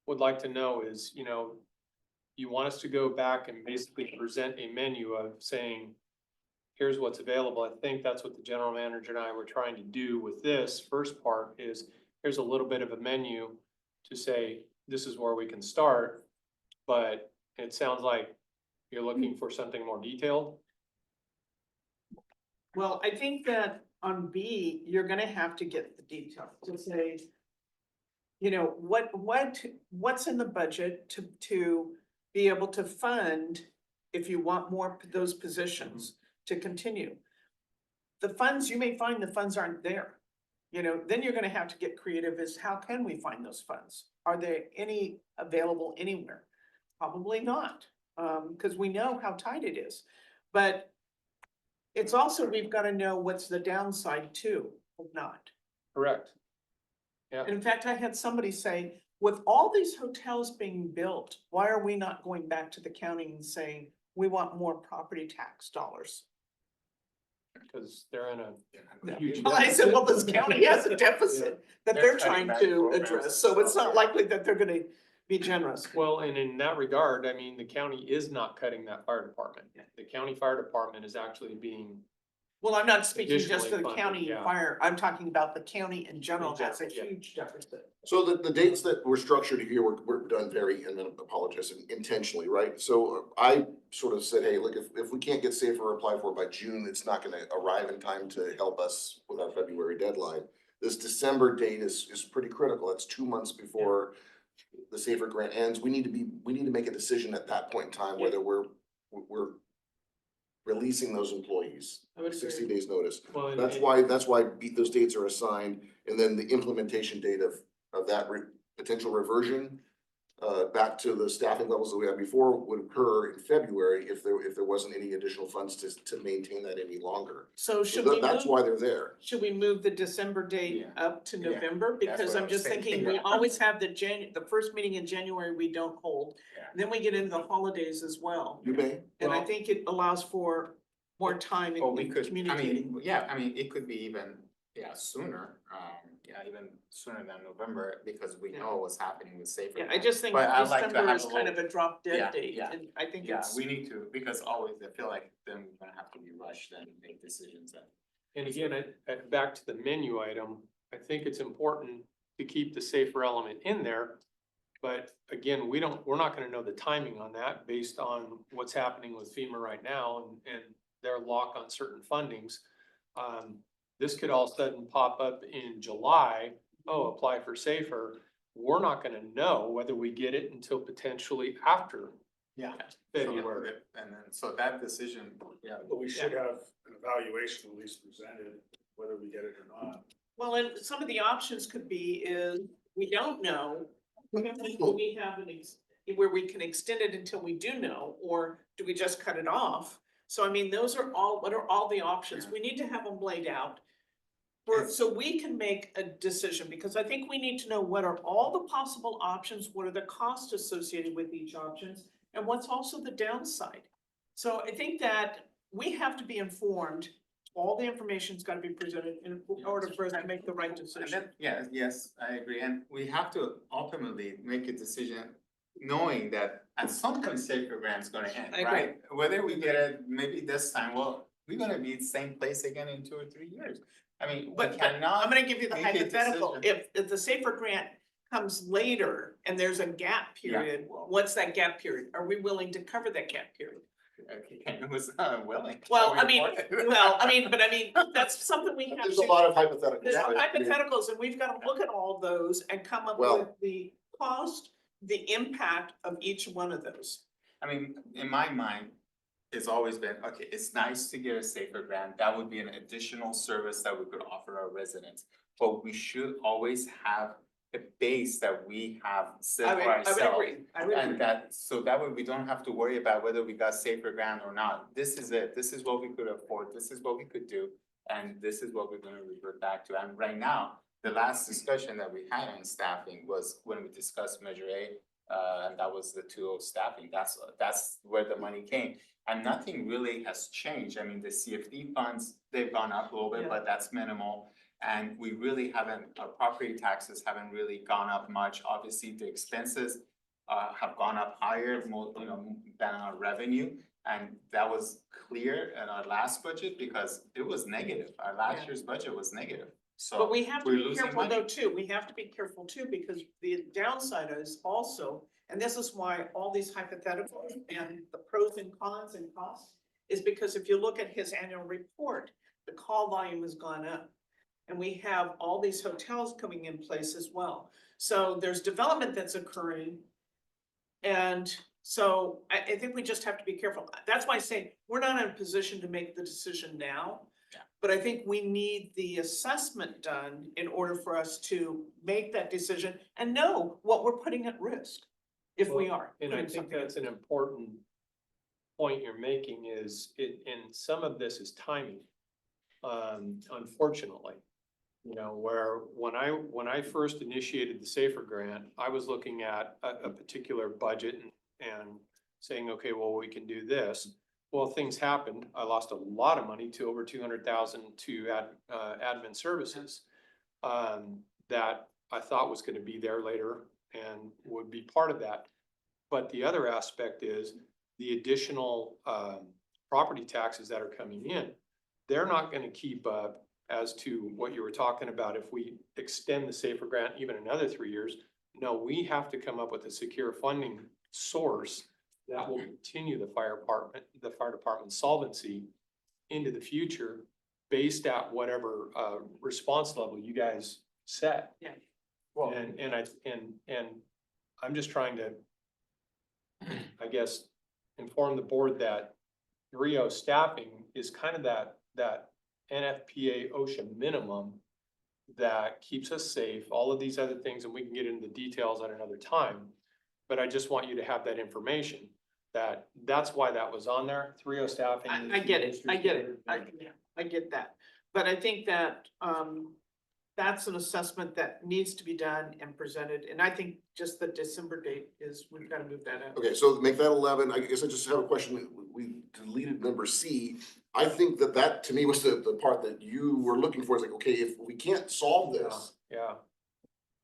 would like to know is, you know, you want us to go back and basically present a menu of saying, here's what's available. I think that's what the general manager and I were trying to do with this first part is, here's a little bit of a menu to say, this is where we can start. But it sounds like you're looking for something more detailed. Well, I think that on B, you're gonna have to get the detail to say, you know, what's in the budget to be able to fund if you want more those positions to continue. The funds, you may find the funds aren't there. You know, then you're gonna have to get creative as how can we find those funds? Are there any available anywhere? Probably not, cause we know how tight it is. But it's also, we've gotta know what's the downside too, of not. Correct. Yeah. In fact, I had somebody say, with all these hotels being built, why are we not going back to the county and saying, we want more property tax dollars? Because they're in a huge. Well, I said, well, this county has a deficit that They're they're cutting trying back to programs address, so it's not elsewhere. likely that they're gonna be generous. Well, and in that regard, I mean, the county is not cutting that fire department. The county fire department is actually being, Well, I'm not speaking just to Additionally the funded, county yeah. fire, I'm talking about the county in general In has a general, yeah. huge deficit. So the dates that were structured here were done very, and I apologize, intentionally, right? So I sort of said, hey, look, if we can't get SAFER applied for by June, it's not gonna arrive in time to help us with our February deadline. This December date is pretty critical. It's 2 months before the SAFER grant ends. We need to make a decision at that point in time whether we're releasing those employees. I would agree. 60 days notice. well, and- That's why those dates are assigned, and then the implementation date of that potential reversion back to the staffing levels that we had before would occur in February if there wasn't any additional funds to maintain that any longer. So So should we that's move, why they're there. should we move the December date Yeah. up to Yeah. November? That's Because what I'm I was just thinking, thinking. we always have the first meeting in January we don't hold. Yeah. Then we get into the holidays as well. You may. And I Well- think it allows for more time Or we in could, I communicating. mean, yeah, I mean, it could be even, sooner, even sooner than November, because we Yeah. know what's happening with SAFER. Yeah, I just think But I'd like to December have is a kind of little- a drop Yeah, dead date, yeah. and I think Yeah, it's. we need to, because always I feel like then we're gonna have to be rushed and make decisions that. And again, back to the menu item, I think it's important to keep the SAFER element in there. But again, we're not gonna know the timing on that based on what's happening with FEMA right now and their lock on certain fundings. This could all of a sudden pop up in July, apply for SAFER. We're not gonna know whether we get it until potentially after Yeah. February. And then, so that decision, yeah. But we should have an evaluation at least presented, whether we get it or not. Well, and some of the options could be is, we don't know. Do we have where we can extend it until we do know, or do we just cut it off? So I mean, what are all the options? Yeah. We need to have them laid out. And- So we can make a decision, because I think we need to know what are all the possible options, what are the costs associated with each options, and what's also the downside. So I think that we have to be informed, all the information's gotta be presented in order for us to make the right And decision. then, yeah, yes, I agree, and we have to ultimately make a decision, knowing that at some point safer grant's gonna end, I agree. right? Whether we get it maybe this time, well, we're gonna be in the same place again in 2 or 3 years. I mean, we But I'm cannot, gonna give you the make a hypothetical, decision. if the safer grant comes later and there's a gap Yeah. period, what's that gap period? Are we willing to cover that gap period? it was unwilling. Well, I mean, Well, but I mean, that's something we have There's a to, lot of hypotheticals. there's I mean, hypotheticals, and we've gotta look at all those and come up Well- with the cost, the impact of each one of those. I mean, in my mind, it's always been, okay, it's nice to get a safer grant, that would be an additional service that we could offer our residents. But we should always have a base that we have set I for would, I would ourselves. agree, I would agree. And that, so that way we don't have to worry about whether we got safer grant or not. This is it, this is what we could afford, this is what we could do. And this is what we're gonna revert back to. And right now, the last discussion that we had on staffing was when we discussed Measure A. And that was the 2.0 staffing, that's where the money came. And nothing really has changed. I mean, the CFD funds, they've gone up a little bit, Yeah. but that's minimal. And we really haven't, our property taxes haven't really gone up much. Obviously, the expenses have gone up higher, more, than our revenue. And that was clear in our last budget because it was negative. Our last Yeah. year's budget was negative. So But we have to we're be losing careful though money. too, we have to be careful too, because the downside is also, and this is why all these hypotheticals and the pros and cons and costs. Is because if you look at his annual report, the call volume has gone up. And we have all these hotels coming in place as well, so there's development that's occurring. And so I think we just have to be careful, that's why I say, we're not in a position to make the decision now. Yeah. But I think we need the assessment done in order for us to make that decision and know what we're putting at risk. If we Well, are. And I putting think something at that's an risk. important point you're making is and some of this is timing. Unfortunately, where when I first initiated the Safer Grant, I was looking at a particular budget and saying, okay, well, we can do this. Well, things happened. I lost a lot of money to over 200,000 to admin services. That I thought was gonna be there later and would be part of that. But the other aspect is the additional property taxes that are coming in. They're not gonna keep up as to what you were talking about. If we extend the Safer Grant even another 3 years, no, we have to come up with a secure funding source that will continue the fire department solvency into the future based at whatever response level you guys set. Well, And I'm just trying to, I guess, inform the board that 3.0 staffing is kind of that NFPA OSHA minimum that keeps us safe, all of these other things, and we can get into the details at another time. But I just want you to have that information, that's why that was on there, 3.0 staffing. is I the get it, industry I get it, standard. I get that, but I think that, that's an assessment that needs to be done and presented, and I think just the December date is, we've gotta move that up. Okay, so make that 11. I guess I just have a question. We deleted number C. I think that to me was the part that you were looking for. Is like, okay, if we can't solve this, Yeah,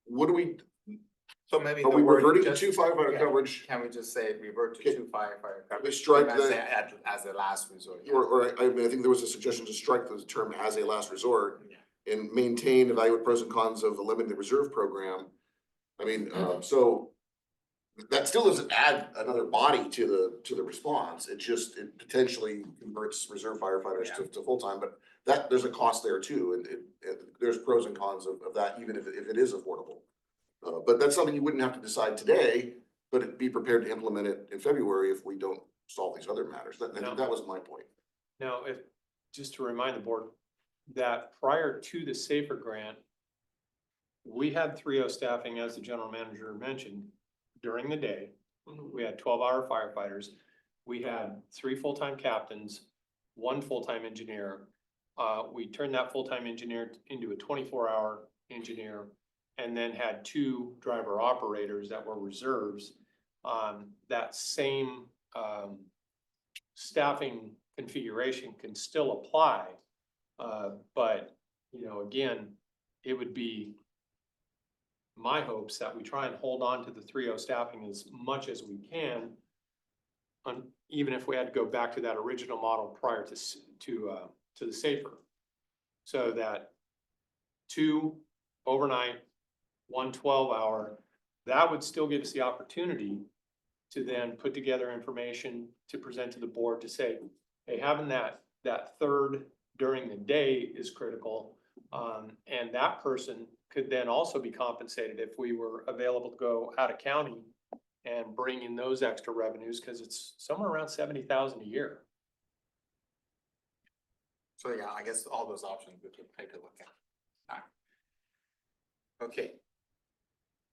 what do we, so maybe are the we word reverting to just- 2 firefighter yeah. coverage? Can we just say revert to Okay. 2 firefighter coverage? We strike As the- as a last resort. Or I mean, I think there was a suggestion to strike the term as a last resort Yeah. and maintain, evaluate pros and cons of eliminating the reserve program. I mean, so that still doesn't add another body to the response. It potentially converts reserve firefighters to full-time, but there's a cost there too. And there's pros and cons of that, even if it is affordable. But that's something you wouldn't have to decide today, but be prepared to implement it in February if we don't solve these other matters. I think that was my point. now, just to remind the board, that prior to the Safer Grant, we had 3.0 staffing, as the general manager mentioned, during the day. We had 12-hour firefighters. We had 3 full-time captains, 1 full-time engineer. We turned that full-time engineer into a 24-hour engineer and then had 2 driver operators that were reserves. That same staffing configuration can still apply. But, again, it would be my hopes that we try and hold on to the 3.0 staffing as much as we can. Even if we had to go back to that original model prior to the safer. So that 2 overnight, 1 12-hour, that would still give us the opportunity to then put together information to present to the board to say, hey, having that third during the day is critical. And that person could then also be compensated if we were available to go out of county and bring in those extra revenues, because it's somewhere around 70,000 a year. So yeah, I guess all those options we could take a look at. Alright. Okay.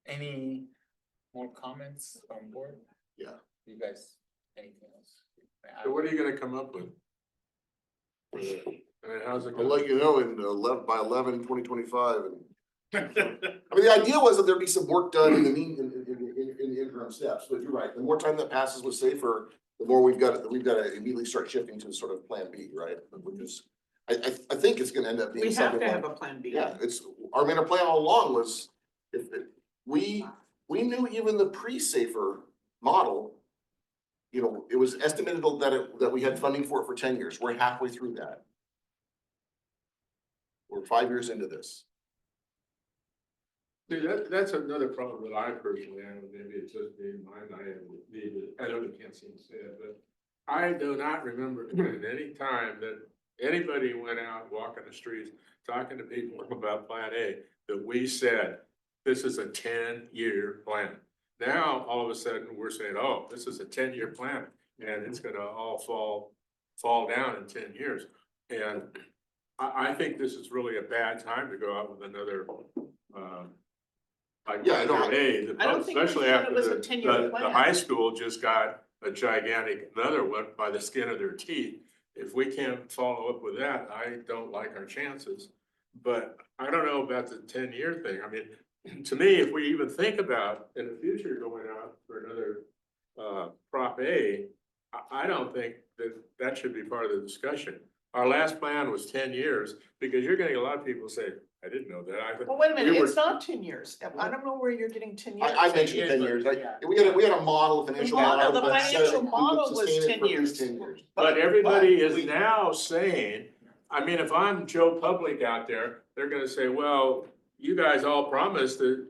Any more comments on board? Yeah. You guys, anything else? So what are you gonna come up with? I mean, how's it I'll going? let you know in by 11/2025 and. I mean, the idea was that there'd be some work done in the in the interim steps, but you're right, the more time that passes with Safer, the more we've got to immediately start shifting to sort of plan B, right? Which is, I think it's gonna end up being We have something to like. have a plan B. Yeah, our plan all along was, we knew even the pre-Safer model. You know, it was estimated that we had funding for it for 10 years, we're halfway through that. We're 5 years into this. See, that's another problem that I personally have, maybe it's just me, mine, I know you can't seem to say it, but I do not remember at any time that anybody went out walking the streets, talking to people about Plan A, that we said, this is a 10-year plan. Now, all of a sudden, we're saying, oh, this is a 10-year plan, and it's gonna all fall down in 10 years. And I think this is really a bad time to go out with another, like Yeah, I know. Plan A, I don't think we especially said it after was a the 10-year plan. high school just got a gigantic, another one by the skin of their teeth. If we can't follow up with that, I don't like our chances. But I don't know about the 10-year thing. I mean, to me, if we even think about in the future going out for another Prop A, I don't think that should be part of the discussion. Our last plan was 10 years, because you're getting a lot of people say, I didn't know that. Well, wait a minute, We were- it's not 10 years. I don't know where you're getting 10 years. I mentioned 10 years, we had a model, financial model- model. the that said financial we could model was sustain it 10 for at least years. 10 years. But everybody is we- now saying, I mean, if I'm Joe Public out there, they're gonna say, well, you guys all promised that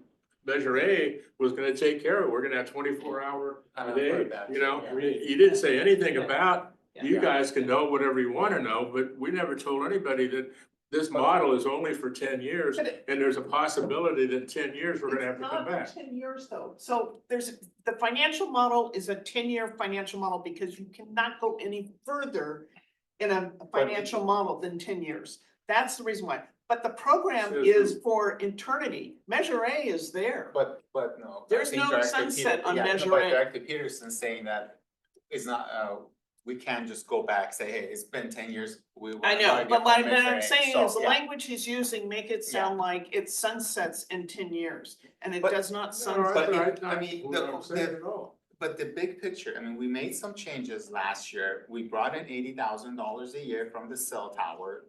Measure A was gonna take care of it. We're gonna have 24-hour a day, you know? I mean, you didn't say anything about, you Yeah. guys can know whatever you wanna know, but we never told anybody that this model is only for 10 years, But and there's a possibility that in 10 years, we're gonna have to come It's back. not 10 years though. So the financial model is a 10-year financial model because you cannot go any further in a financial model than 10 years. That's the reason why. But the program Says is for eternity. Measure A is there. But no. I There's think no Director sunset on yeah, no, Measure but A. Director Peterson saying that it's not, we can't just go back, say, hey, it's been 10 years. I wanna know, target but what Measure I'm A. saying So, is the yeah. language he's using make it sound like it sunsets in 10 years. And it But- does not No, sunset. But that's it- not I mean, what I'm saying at all. But the big picture, I mean, we made some changes last year. We brought in $80,000 a year from the cell tower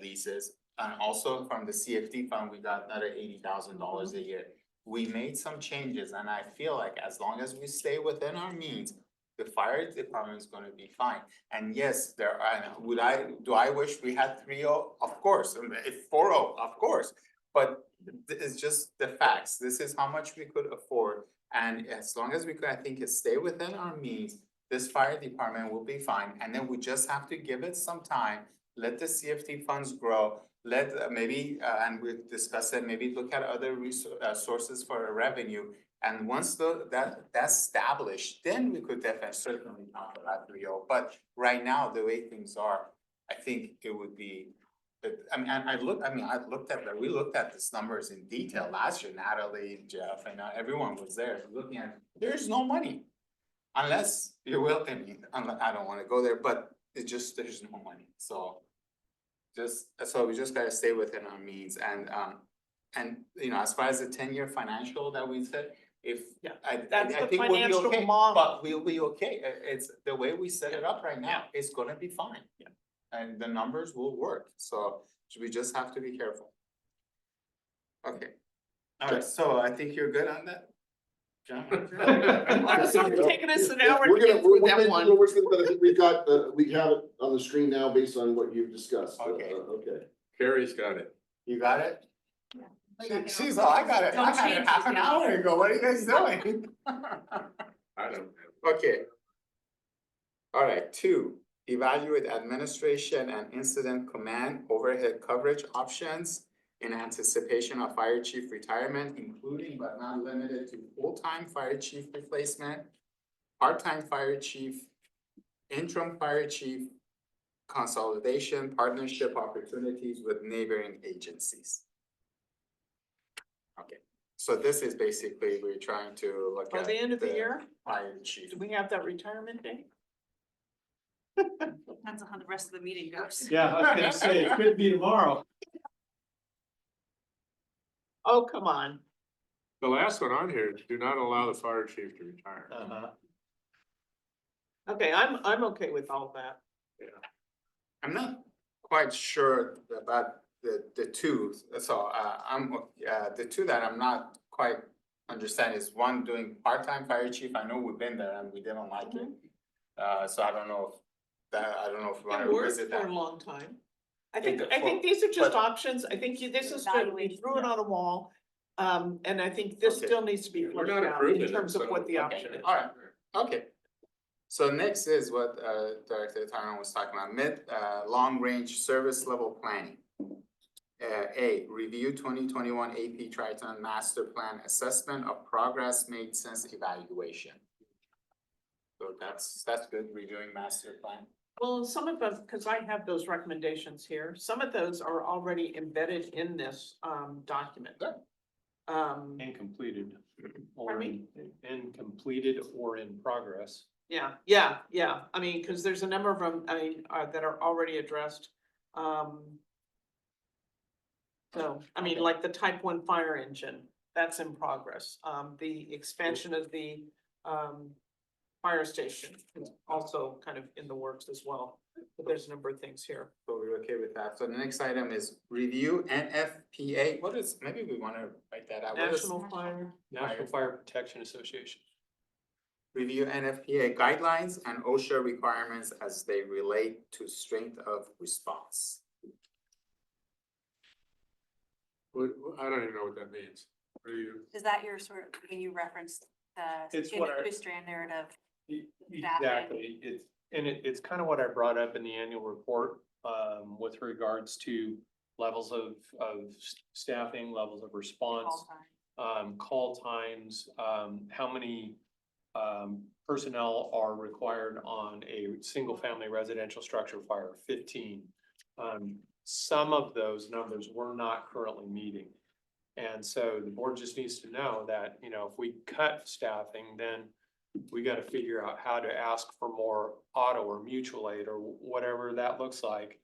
leases. And also from the CFD fund, we got another $80,000 a year. We made some changes, and I feel like as long as we stay within our means, the fire department is gonna be fine. And yes, do I wish we had 3.0? Of course, and if 4.0, of course. But it's just the facts. This is how much we could afford. And as long as we could, I think, stay within our means, this fire department will be fine. And then we just have to give it some time, let the CFD funds grow. Let maybe, and we've discussed it, maybe look at other sources for revenue. And once that's established, then we could definitely certainly talk about 3.0. But right now, the way things are, I think it would be. But I mean, I looked at that, we looked at these numbers in detail last year, Natalie, Jeff, and everyone was there looking at, there's no money. Unless you're willing, I don't wanna go there, but it's just, there's no money, so. So we just gotta stay within our means and you know, as far as the 10-year financial that we said, if. Yeah, I that's the think we'll be financial okay, model. but we'll be okay, it's the way we set it up right now, it's gonna be fine. Yeah. And the numbers will work, so we just have to be careful. Okay, Alright, so I think you're good on that? John? Honestly, it's taken us an hour We're to gonna, get through we're that making one. more work, but I think we got, we have it on the screen now based on what you've discussed. Okay. Okay. Carrie's got it. You got it? Yeah. She's all, I got it, I Don't had it change half an it. hour ago, what are you guys doing? I don't. Okay. Alright, 2, evaluate administration and incident command overhead coverage options in anticipation of fire chief retirement, including but not limited to full-time fire chief replacement, part-time fire chief, interim fire chief, consolidation, partnership opportunities with neighboring agencies. Okay, so this is basically, we're trying to look By at. the end of the year, Fire chief. do we have that retirement date? Depends on how the rest of the meeting goes. Yeah, I was gonna say, it could be tomorrow. Oh, come on. The last one on here, do not allow the fire chief to retire. Uh-huh. Okay, I'm okay with all that. I'm not quite sure about the two, so the two that I'm not quite understand is one doing part-time fire chief, I know we've been there and we didn't like it. So I don't know if we wanna It worked revisit for that. a long time. I In think, the I think these are just but- options. I think this is, good. we Evaluation, threw it yeah. on a wall. And I think this Okay. still needs to be We're fleshed not out approving in it, terms of so- what the Okay, option is. alright, okay. So next is what Director Tyron was talking about, long range service level planning. A, review 2021 AP Triton Master Plan Assessment of Progress Made Since Evaluation. So that's good, reviewing master plan. Well, some of them, because I have those recommendations here, some of those are already embedded in this document. Good. And completed, or Pardon and completed or in progress. Yeah. I mean, because there's a number of them, I mean, that are already addressed. So, I mean, Okay. like the type 1 fire engine, that's in progress. The expansion of the fire station is also kind of in the works as well. But there's a number of things here. So we're okay with that. So the next item is review NFPA. What is, maybe we wanna write that out. What is- National Fire, National Fire Protection Association. Review NFPA guidelines and OSHA requirements as they relate to strength of response. I don't even know what that means. What do you? Is that your sort of, when you referenced the It's what our- industry standard of, Exactly, it's kind of what I brought up in the annual report, with regards to levels of staffing, levels of response. all time? Call times, how many personnel are required on a single-family residential structure fire, 15. Some of those numbers we're not currently meeting. And so the board just needs to know that, you know, if we cut staffing, then we gotta figure out how to ask for more auto or mutual aid or whatever that looks like.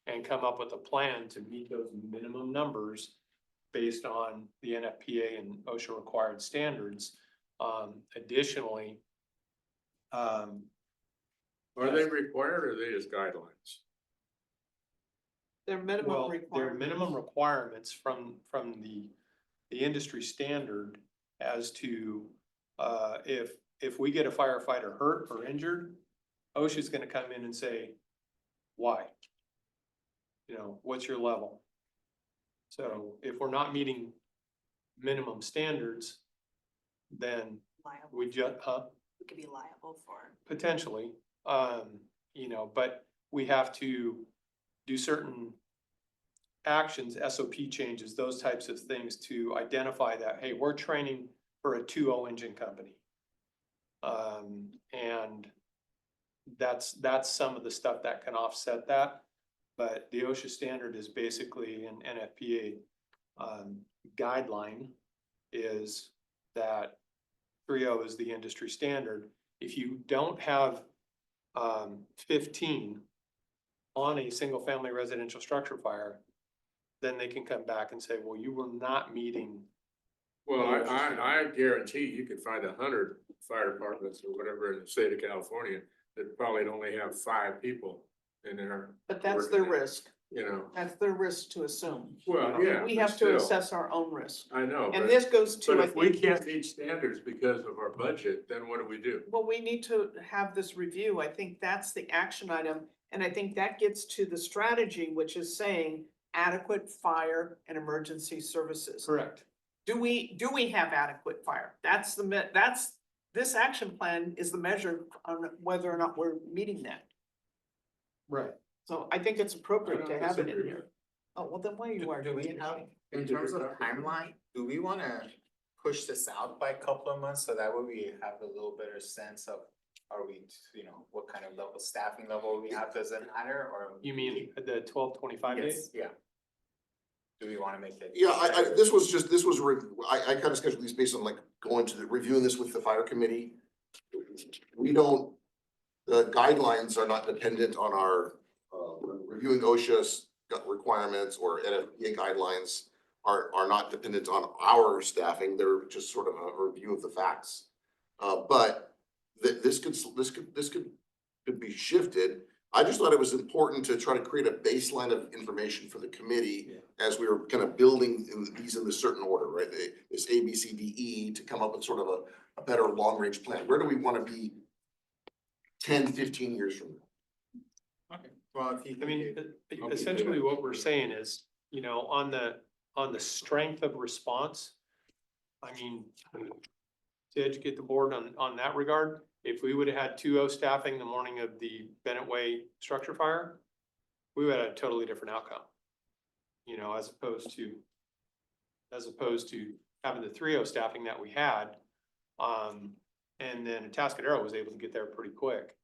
And come up with a plan to meet those minimum numbers based on the NFPA and OSHA required standards. Additionally. Are they required or are they just guidelines? their minimum Well, requirements. there are minimum requirements from the industry standard as to, if we get a firefighter hurt or injured, OSHA's gonna come in and say, why? You know, what's your level? So if we're not meeting minimum standards, then Liable, we just, we could be liable for. potentially, you know, but we have to do certain actions, SOP changes, those types of things to identify that, hey, we're training for a 2.0 engine company. And that's some of the stuff that can offset that. But the OSHA standard is basically an NFPA guideline is that 3.0 is the industry standard. If you don't have 15 on a single family residential structure fire, then they can come back and say, well, you were not meeting. Well, Yeah, it's just- I guarantee you could find 100 fire departments or whatever in the state of California that probably only have 5 people in there. But that's their working it. risk. you know, That's their risk to assume. well, yeah. We but have to still, assess our own risk. I know, And but, this goes to, but I if we think, can't meet standards because of our budget, then what do we do? well, we need to have this review. I think that's the action item. And I think that gets to the strategy, which is saying adequate fire and emergency services. Correct. Do we have adequate fire? That's this action plan is the measure on whether or not we're meeting that. Right. So I think it's appropriate I to don't have it in disagree. here. Oh, well, then why you Do are? we have, in terms of timeline, do we wanna push this out by a couple of months, so that way we have a little better sense of, are we, you know, what kind of level, staffing level we have, does it matter, or? You mean the 12-25 days? Yes, yeah. Do we wanna make it? Yeah, this was, I kind of scheduled these based on like going to reviewing this with the fire committee. We don't, the guidelines are not dependent on our, reviewing OSHA's requirements or NFPA guidelines are not dependent on our staffing, they're just sort of a review of the facts. But this could be shifted. I just thought it was important to try to create a baseline of information for the committee as we were kind of building these in this certain order, right? This A, B, C, D, E to come up with sort of a better long-range plan. Where do we want to be 10, 15 years from now? Okay, well, if you. I mean, essentially what we're saying is, you know, on the strength of response, I mean, to educate the board on that regard, if we would have had 2-0 staffing the morning of the Bennett Way structure fire, we would have had a totally different outcome. You know, as opposed to having the 3-0 staffing that we had. And then Atascadero was able to get there pretty quick.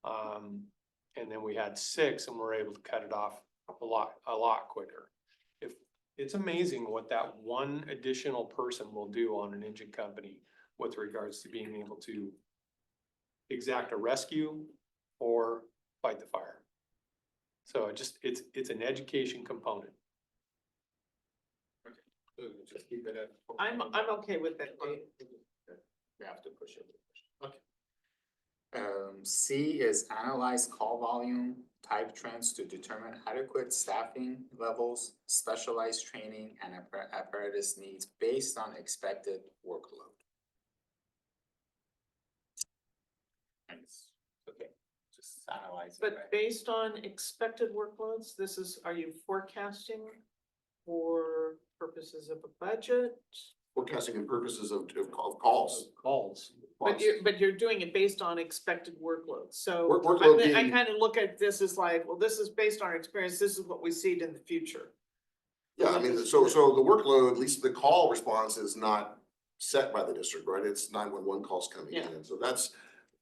And then we had 6 and we're able to cut it off a lot quicker. If it's amazing what that one additional person will do on an engine company with regards to being able to exact a rescue or fight the fire. So it's an education component. So just keep it at. I'm okay with that, Dave. We have to push it. Okay. C is analyze call volume, type trends to determine adequate staffing levels, specialized training and apparatus needs based on expected workload. Nice, okay, just analyze it, But right? based on expected workloads, are you forecasting for purposes of a budget? Forecasting and purposes of calls. Calls. But you're doing it based on expected workloads, so Workload I being- kind of look at this as like, well, this is based on our experience, this is what we see in the future. Yeah, I mean, so the workload, at least the call response is not set by the district, right? It's 911 calls coming in. Yeah. And so that's,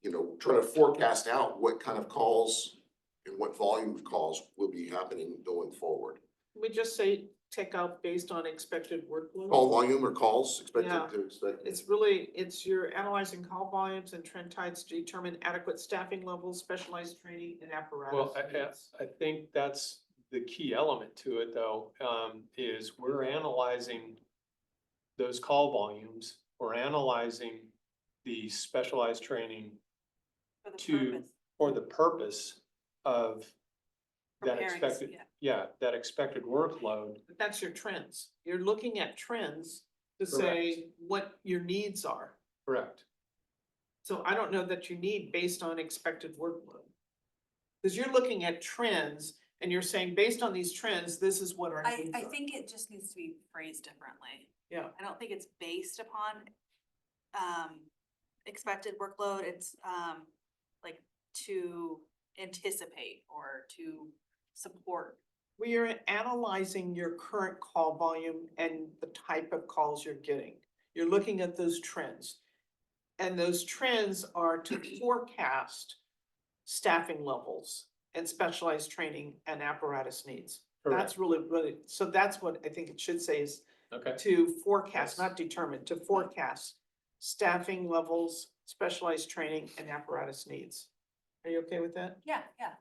you know, trying to forecast out what kind of calls and what volume of calls will be happening going forward. We just say, take out based on expected workload. Call volume or calls Yeah. expected to expect. It's you're analyzing call volumes and trend types to determine adequate staffing levels, specialized training and apparatus. Well, needs. I think that's the key element to it though, is we're analyzing those call volumes, we're analyzing the specialized training For the to, purpose. for the purpose of that Preparing, expected, yeah. that expected workload. But that's your trends. You're looking at trends to say what your needs are. Correct. So I don't know that you need based on expected workload. Cause you're looking at trends and you're saying, based on these trends, this is what our I needs are. think it just needs to be phrased differently. Yeah. I don't think it's based upon, expected workload, it's, like to anticipate or to support. We are analyzing your current call volume and the type of calls you're getting. You're looking at those trends. And those trends are to forecast staffing levels and specialized training and apparatus needs. That's really, so that's what I think it should say is Okay. to forecast, Yes. not determine, to forecast staffing levels, specialized training and apparatus needs. Are you okay with that? Yeah, yeah.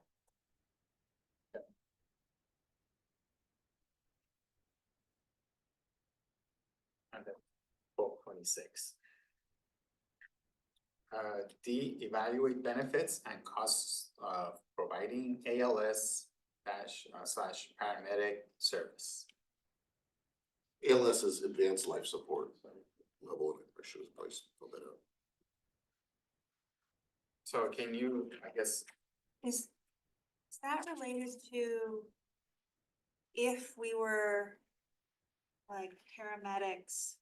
And then 1226. D, evaluate benefits and costs of providing ALS dash slash paramedic service. ALS is advanced life support level, and I should have probably spelled that out. So can you, I guess, Is that related to if we were like paramedics?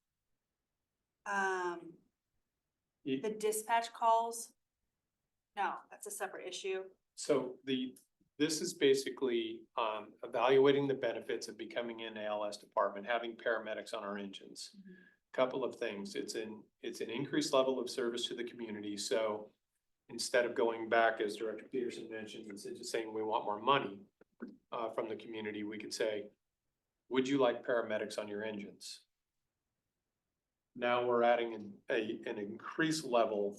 Ye- The dispatch calls? No, that's a separate issue. So this is basically, evaluating the benefits of becoming an ALS department, having paramedics on our engines. Couple of things, it's an increased level of service to the community, so instead of going back, as Director Peterson mentioned, instead of saying we want more money from the community, we could say, would you like paramedics on your engines? Now we're adding an increased level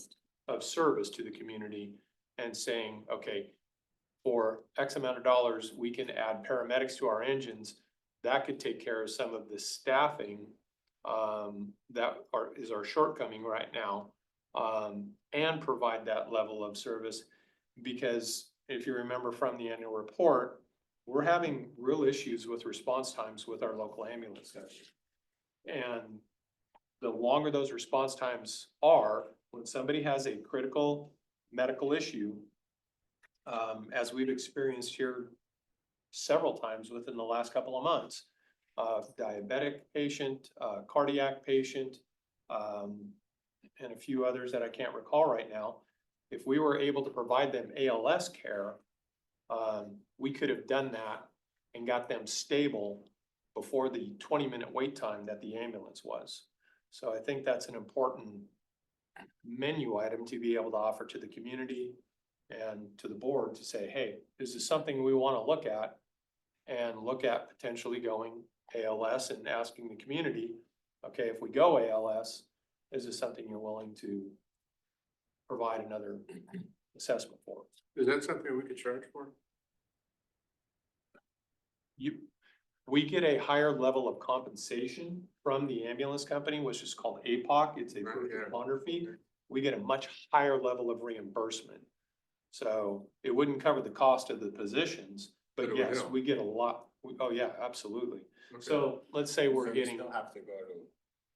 of service to the community and saying, okay, for X amount of dollars, we can add paramedics to our engines. That could take care of some of the staffing that is our shortcoming right now, and provide that level of service. Because if you remember from the annual report, we're having real issues with response times with our local ambulance company. And the longer those response times are, when somebody has a critical medical issue, as we've experienced here several times within the last couple of months, diabetic patient, cardiac patient, and a few others that I can't recall right now. If we were able to provide them ALS care, we could have done that and got them stable before the 20-minute wait time that the ambulance was. So I think that's an important menu item to be able to offer to the community and to the board to say, hey, is this something we want to look at? And look at potentially going ALS and asking the community, okay, if we go ALS, is this something you're willing to provide another assessment for? Is that something we could charge for? We get a higher level of compensation from the ambulance company, which is called APOC. It's a Right, first yeah. responder fee. We get a much higher level of reimbursement. So it wouldn't cover the cost of the positions, But but it would yes, help. we get a lot. Oh, yeah, absolutely. Okay. So let's say so we're you getting, still have to go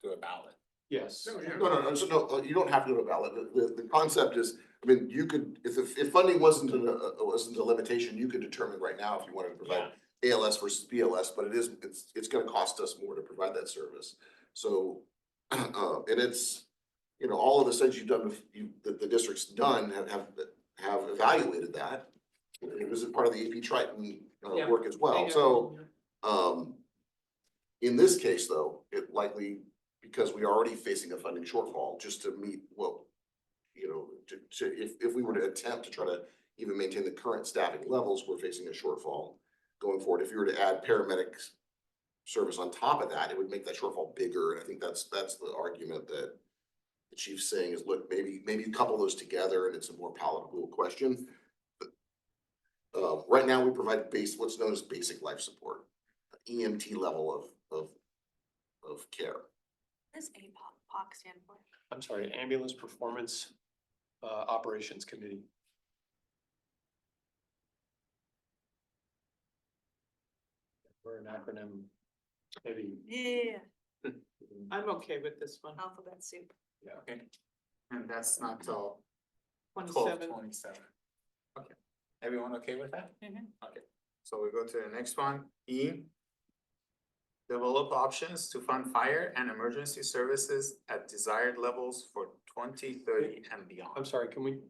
to a ballot. yes. No, yeah. No, so no, you don't have to do a ballot. The concept is, I mean, you could, if funding wasn't a limitation, you could determine right now if you wanted to provide ALS versus BLS, but it's gonna cost us more to provide that service. So, and it's, you know, all of the studies you've done, the district's done have evaluated that. It was a part of the AP Triton Yeah. work as well, so, in this case, though, it likely, because we are already facing a funding shortfall, just to meet what, you know, if we were to attempt to try to even maintain the current staffing levels, we're facing a shortfall going forward. If you were to add paramedics service on top of that, it would make that shortfall bigger, and I think that's the argument that the chief's saying is, look, maybe you couple those together and it's a more palatable question. Right now, we provide what's known as basic life support, EMT level of care. What does APOC stand for? I'm sorry, Ambulance Performance Operations Committee. We're an acronym, maybe. Yeah, I'm okay with this one. alphabet soup. Yeah. Okay. And that's not till 27. 12/27. Okay, everyone okay with that? Mhm. Okay, so we go to the next one, E. Develop options to fund fire and emergency services at desired levels for 2030 and I'm beyond. sorry, can we,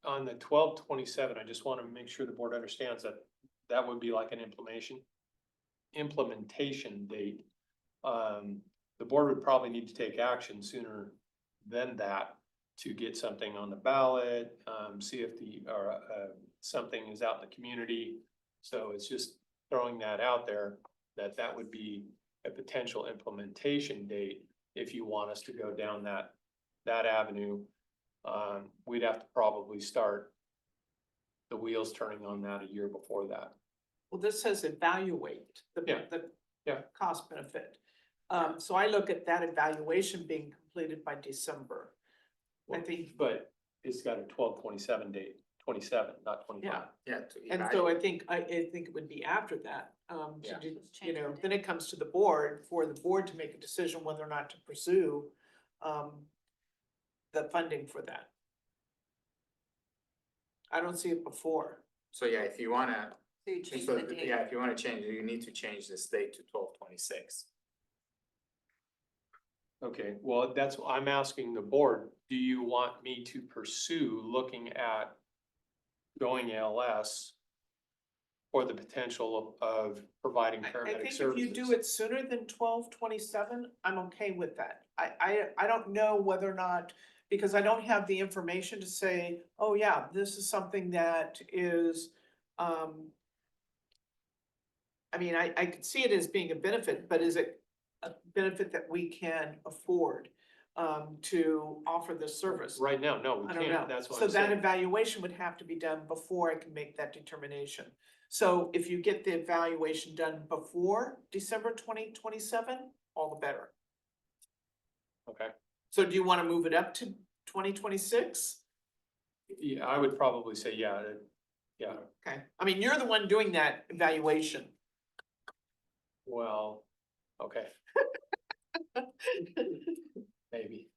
on the 12/27, I just want to make sure the board understands that that would be like an implementation date. The board would probably need to take action sooner than that to get something on the ballot, see if something is out in the community. So it's just throwing that out there, that would be a potential implementation date if you want us to go down that avenue. We'd have to probably start the wheels turning on that a year before that. Well, this says evaluate Yeah. the cost benefit. So I look at that evaluation being completed by December. I think, But it's got a 12/27 date. 27, not 25. Yeah, Yeah. to and so evaluate. I think it would be after that, Yeah. to do, you Change know, the then it comes to the board, for the board to make a decision whether or not to pursue, the funding for that. I don't see it before. So yeah, if you wanna, So you change so, the date. yeah, if you wanna change it, you need to change this date to 12/26. Okay, well, that's, I'm asking the board, do you want me to pursue looking at going ALS for the potential of providing I paramedic think services? if you do it sooner than 12/27, I'm okay with that. I don't know whether or not, because I don't have the information to say, oh yeah, this is something that is, I mean, I could see it as being a benefit, but is it a benefit that we can afford, to offer this service? Right now, no, we I don't know. can't, that's what So I'm that saying. evaluation would have to be done before I can make that determination. So if you get the evaluation done before December 2027, all the better. Okay, So do you wanna move it up to 2026? yeah, I would probably say, yeah, yeah, Okay, I mean, you're the one doing that evaluation. well, okay, maybe.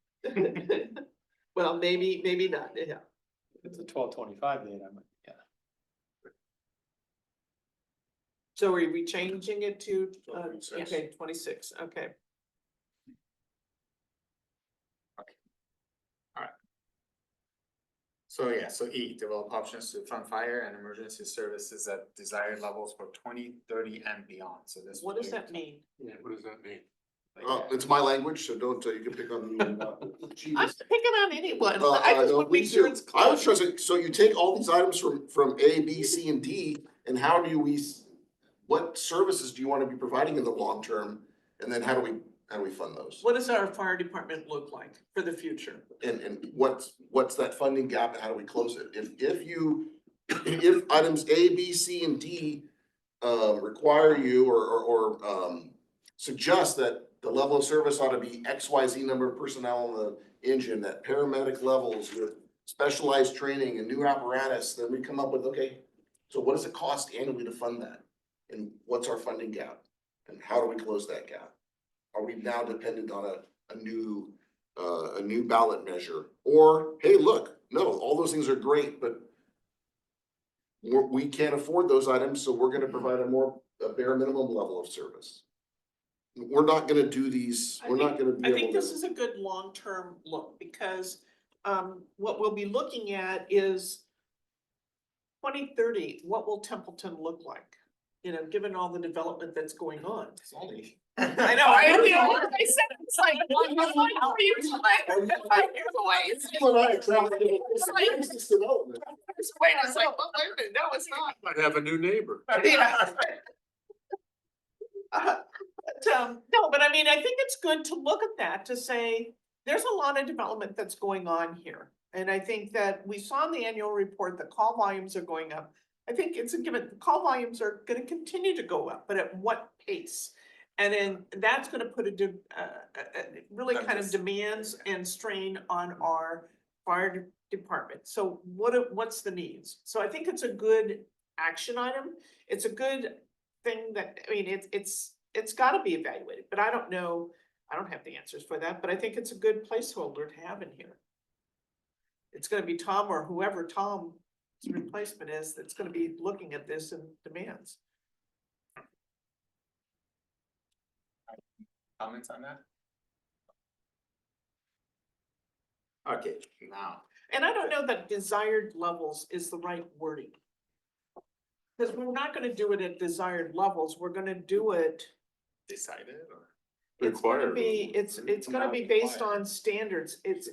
Well, maybe not, yeah. It's a 12/25 date, I might, yeah. So are we changing it to, 26. okay, 26, okay. So yeah, so E, develop options to fund fire and emergency services at desired levels for 2030 and beyond, so this. What does that mean? Yeah, what does that mean? It's my language, so don't, you can pick on me. I'm picking on anyone, I just No, wanna me make sure too. it's I clear. was trying to, so you take all these items from A, B, C, and D, and how do we, what services do you wanna be providing in the long term? And then how do we fund those? What does our fire department look like for the future? And what's that funding gap and how do we close it? If items A, B, C, and D require you or suggest that the level of service ought to be X, Y, Z number of personnel on the engine, that paramedic levels with specialized training and new apparatus, then we come up with, okay, so what does it cost annually to fund that? And what's our funding gap? And how do we close that gap? Are we now dependent on a new ballot measure? Or, hey, look, no, all those things are great, but we can't afford those items, so we're gonna provide a bare minimum level of service. We're not gonna do these, we're not gonna be I able think this to, is a good long-term look, because, what we'll be looking at is 2030, what will Templeton look like? You know, given all the development that's going on. It's only. I know, I said, it's like, People and I are traveling to this development. Wait, I was like, well, wait a minute, no, it's not. Might have a new neighbor. Yeah. No, but I mean, I think it's good to look at that, to say, there's a lot of development that's going on here. And I think that we saw in the annual report that call volumes are going up. I think it's a given, the call volumes are gonna continue to go up, but at what pace? And then that's gonna put really kind of Emphasis. demands and strain on our fire department. So what's the needs? So I think it's a good action item. It's a good thing that, I mean, it's gotta be evaluated, but I don't know, I don't have the answers for that, but I think it's a good placeholder to have in here. It's gonna be Tom or whoever Tom's replacement is that's gonna be looking at this and demands. Comments on that? Okay, now, And I don't know that desired levels is the right wording. Cause we're not gonna do it at desired levels, we're gonna do it, decided or? it's gonna Required. be, it's gonna be Not based required. on standards, it's,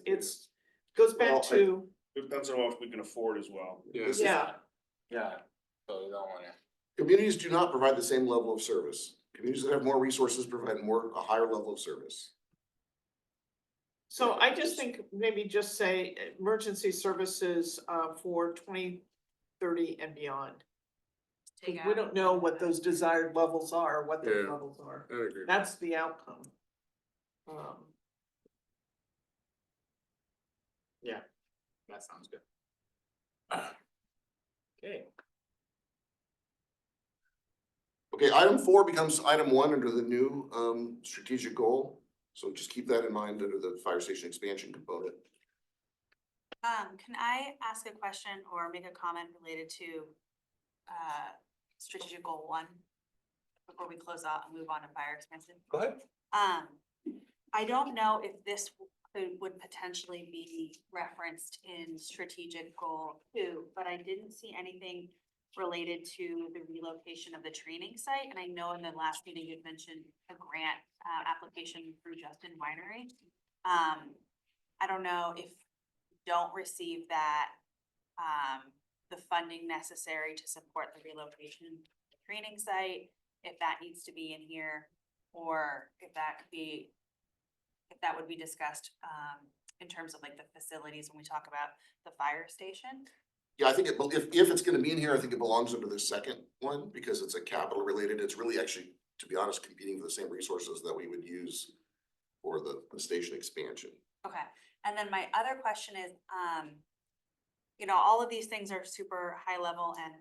goes Well, back to, It depends on what we can afford as well. Yes. yeah. Yeah, so you don't wanna. communities do not provide the same level of service. Communities that have more resources provide a higher level of service. So I just think maybe just say emergency services for 2030 and beyond. 'Cause Take we out- don't know what those desired levels are, what those Yeah. levels are. I agree. That's the outcome. Yeah, that sounds good. Okay. Okay, item 4 becomes item 1 under the new strategic goal. So just keep that in mind under the fire station expansion component. Can I ask a question or make a comment related to, strategic goal 1? Before we close out and move on to fire expansion? Go ahead. I don't know if this would potentially be referenced in strategic goal 2, but I didn't see anything related to the relocation of the training site. And I know in the last meeting you'd mentioned a grant, application through Justin Winery. I don't know if you don't receive that, the funding necessary to support the relocation of the training site, if that needs to be in here, or if that could be, if that would be discussed, in terms of like the facilities when we talk about the fire station. Yeah, I think if it's gonna be in here, I think it belongs under the second one because it's a capital related. It's really actually, to be honest, competing for the same resources that we would use for the station expansion. Okay, and then my other question is, all of these things are super high level and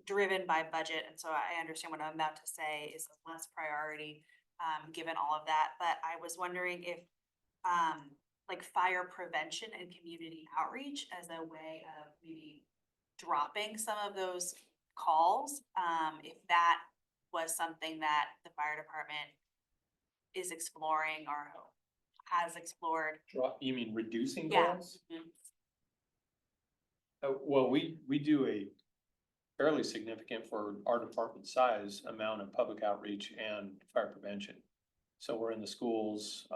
driven by budget, and so I understand what I'm about to say is less priority, given all of that, but I was wondering if, like fire prevention and community outreach as a way of maybe dropping some of those calls, if that was something that the fire department is exploring or has explored. You mean reducing Yeah. calls? Mhm. Well, we do a fairly significant for our department size amount of public outreach and fire prevention. So we're in the schools,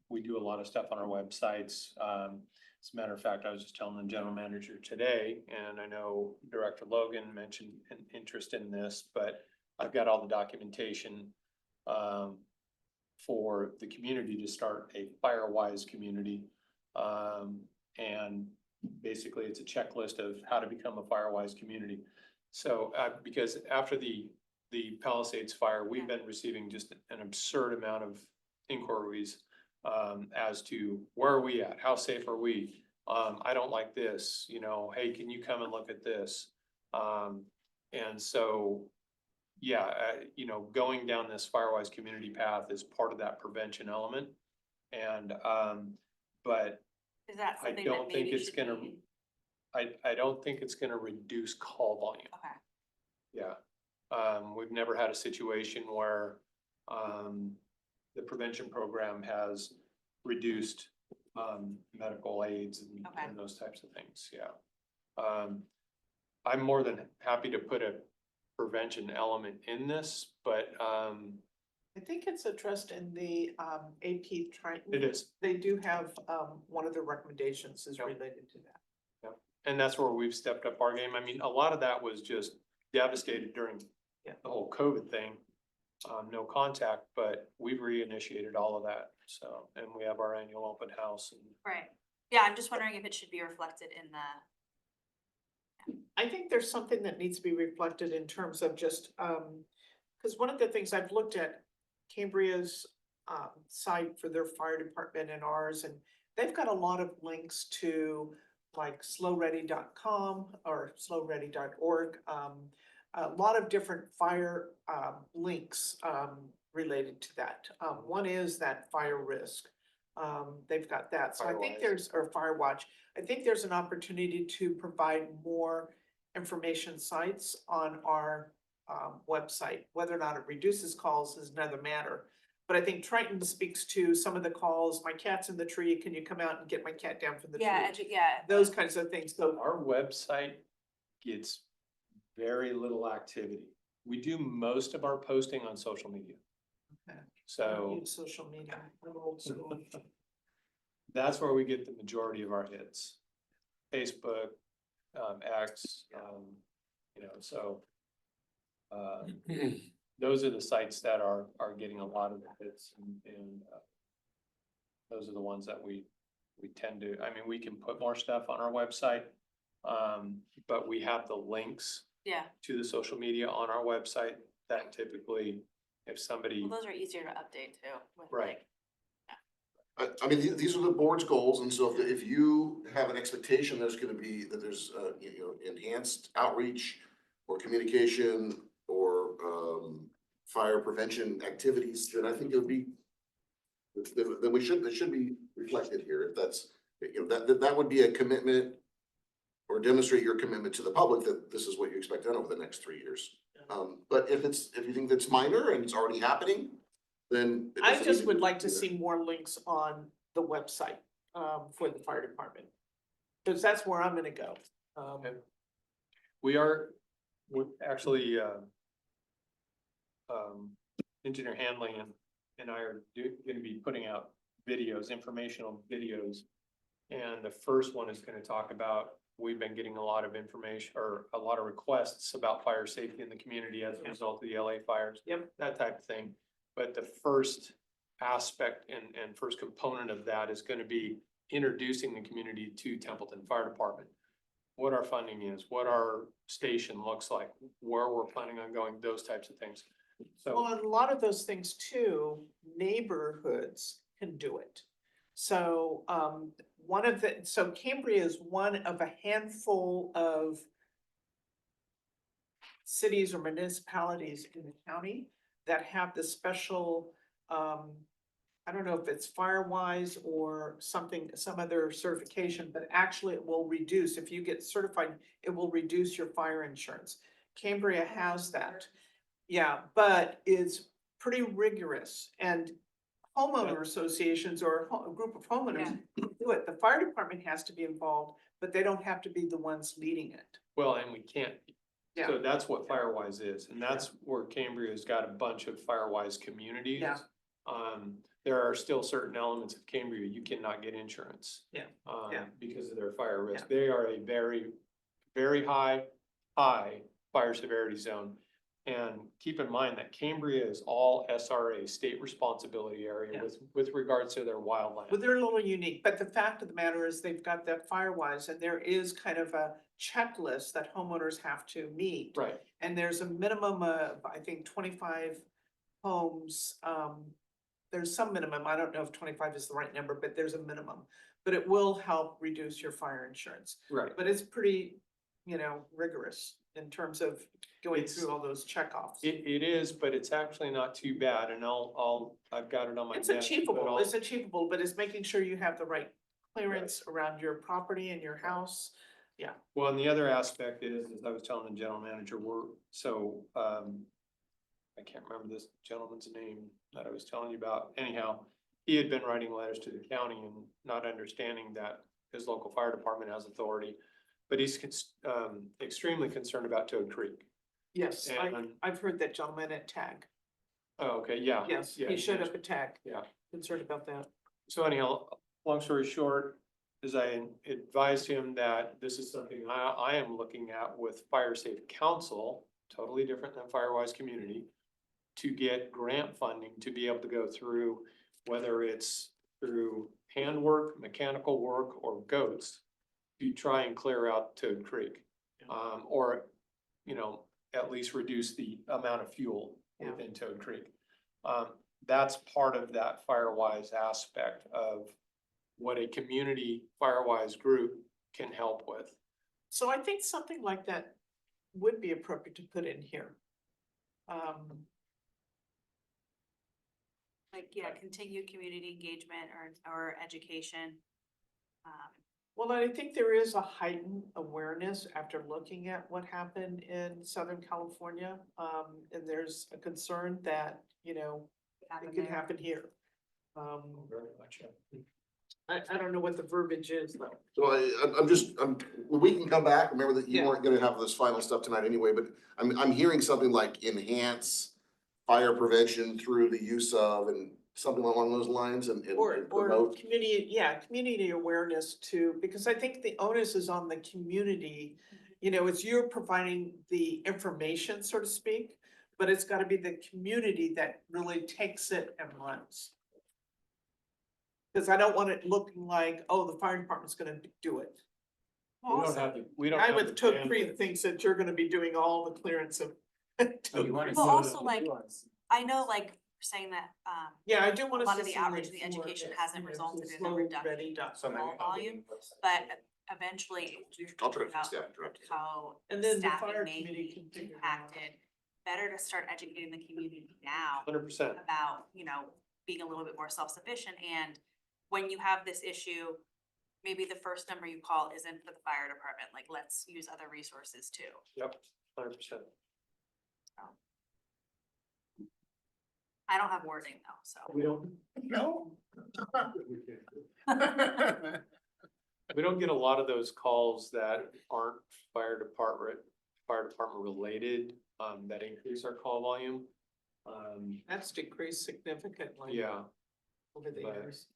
we do a lot of stuff on our websites. As a matter of fact, I was just telling the general manager today, and I know Director Logan mentioned an interest in this, but I've got all the documentation for the community to start a FireWise community. And basically it's a checklist of how to become a FireWise community. So, because after the Palisades fire, we've been receiving just an absurd amount of inquiries as to where are we at? How safe are we? I don't like this, hey, can you come and look at this? And so, yeah, going down this FireWise community path is part of that prevention element. And, but Is that I something don't that think maybe it's should gonna, be? I don't think it's gonna reduce call volume. Okay, Yeah, we've never had a situation where, the prevention program has reduced, medical aids Okay. and those types of things, yeah. I'm more than happy to put a prevention element in this, but, I think it's addressed in the AP Triton. it is. They do have, one of the recommendations is Yep. related to that. And that's where we've stepped up our game. I mean, a lot of that was just devastated during Yeah. the whole COVID thing. No contact, but we've reinitiated all of that, so, and we have our annual open house and. right. Yeah, I'm just wondering if it should be reflected in the, I think there's something that needs to be reflected in terms of just, because one of the things I've looked at Cambria's site for their fire department and ours, and they've got a lot of links to like slowready.com or slowready.org. A lot of different fire links related to that. One is that fire risk. They've got that. So I think Firewise. or Firewatch. I think there's an opportunity to provide more information sites on our website. Whether or not it reduces calls is another matter. But I think Triton speaks to some of the calls, my cat's in the tree, can you come out and get my cat down from the tree? yeah. Those kinds of things. So Our website gets very little activity. We do most of our posting on social media. Okay. I don't So use social media, I'm old school. that's where we get the majority of our hits. Facebook, X, so. Those are the sites that are getting a lot of the hits and those are the ones that we tend to, I mean, we can put more stuff on our website. But we have the links Yeah, to the social media on our website that typically, if somebody, well, those are easier to update too, with Right. like, I mean, these are the board's goals, and so if you have an expectation, there's gonna be, that there's, enhanced outreach or communication or, fire prevention activities, then I think it would be, then that should be reflected here, if that's, that would be a commitment or demonstrate your commitment to the public that this is what you expect done over the next 3 years. But if you think that's minor and it's already happening, then. it I doesn't just need would be like to there. see more links on the website, for the fire department. Cause that's where I'm gonna go. Okay. We actually, Engineer Handling and I are gonna be putting out videos, informational videos. And the first one is gonna talk about, we've been getting a lot of information or a lot of requests about fire safety in the community as a result of the LA fires. Yep. That type of thing. But the first aspect and first component of that is gonna be introducing the community to Templeton Fire Department. What our funding is, what our station looks like, where we're planning on going, those types of things. So, Well, and a lot of those things too, neighborhoods can do it. So, so Cambria is one of a handful of cities or municipalities in the county that have the special, I don't know if it's Firewise or something, some other certification, but actually it will reduce, if you get certified, it will reduce your fire insurance. Cambria has that. Yeah, but it's pretty rigorous, and homeowner associations or a group of homeowners do it. The fire department has to be involved, but they don't have to be the ones leading it. well, and we can't. Yeah. So that's what Firewise is, and that's where Cambria's got a bunch of Firewise communities. Yeah. There are still certain elements of Cambria, you cannot get insurance. Yeah. Yeah. Because of their fire risk. They are a very, very high fire severity zone. And keep in mind that Cambria is all SRA, state responsibility area Yeah. with regards to their wildland. But they're a little unique, but the fact of the matter is they've got that Firewise, and there is kind of a checklist that homeowners have to meet. Right, And there's a minimum of, I think, 25 homes. There's some minimum, I don't know if 25 is the right number, but there's a minimum. But it will help reduce your fire insurance. right. But it's pretty, rigorous in terms of going It's- through all those checkoffs. It is, but it's actually not too bad, and I've got it on my It's desk. but achievable, but it's making sure you have the right clearance around your property and your house. Well, and the other aspect is, as I was telling the general manager, I can't remember this gentleman's name that I was telling you about. Anyhow, he had been writing letters to the county and not understanding that his local fire department has authority. But he's extremely concerned about Toad Creek. Yes, And- I've heard that gentleman at TAG. Oh, okay, yeah. Yes, yeah, he showed up at TAG. Yeah. Concerned about that. So anyhow, long story short, is I advised him that this is something I am looking at with Fire Safe Council, totally different than Firewise Community, to get grant funding to be able to go through, whether it's through handwork, mechanical work, or goats, to try and clear out Toad Creek. Or, at least reduce the amount of fuel Yeah. within Toad Creek. That's part of that Firewise aspect of what a community Firewise group can help with. So I think something like that would be appropriate to put in here. Continued community engagement or education. Well, I think there is a heightened awareness after looking at what happened in Southern California. And there's a concern that, it could happen here. Very much. I don't know what the verbiage is though. So we can come back, remember that you Yeah. weren't gonna have this final stuff tonight anyway, but I'm hearing something like enhance fire prevention through the use of, and something along those lines, and Or promote. community awareness too, because I think the onus is on the community. It's you're providing the information, so to speak, but it's gotta be the community that really takes it and runs. Cause I don't want it looking like, oh, the fire department's gonna do it. We don't Guy have with the Toad bandwidth. Creek thinks that you're gonna be doing all the clearance of. You wanna Well, see also the- like, I know like saying that, Yeah, I do want a to. lot of the outreach and the education hasn't resulted in a reduction So maybe call I'll volume, give- but eventually. I'll try to about fix that, direct. How And then the staffing fire may committee be can figure it out. impacted, better to start educating the community now 100%. about, being a little bit more self-sufficient, and when you have this issue, maybe the first number you call isn't for the fire department, like, let's use other resources too. Yep, 100%. I don't have wording though, so. We don't, No. we don't get a lot of those calls that aren't fire department related, that increase our call volume. That's decreased significantly. Yeah, Over the but- years.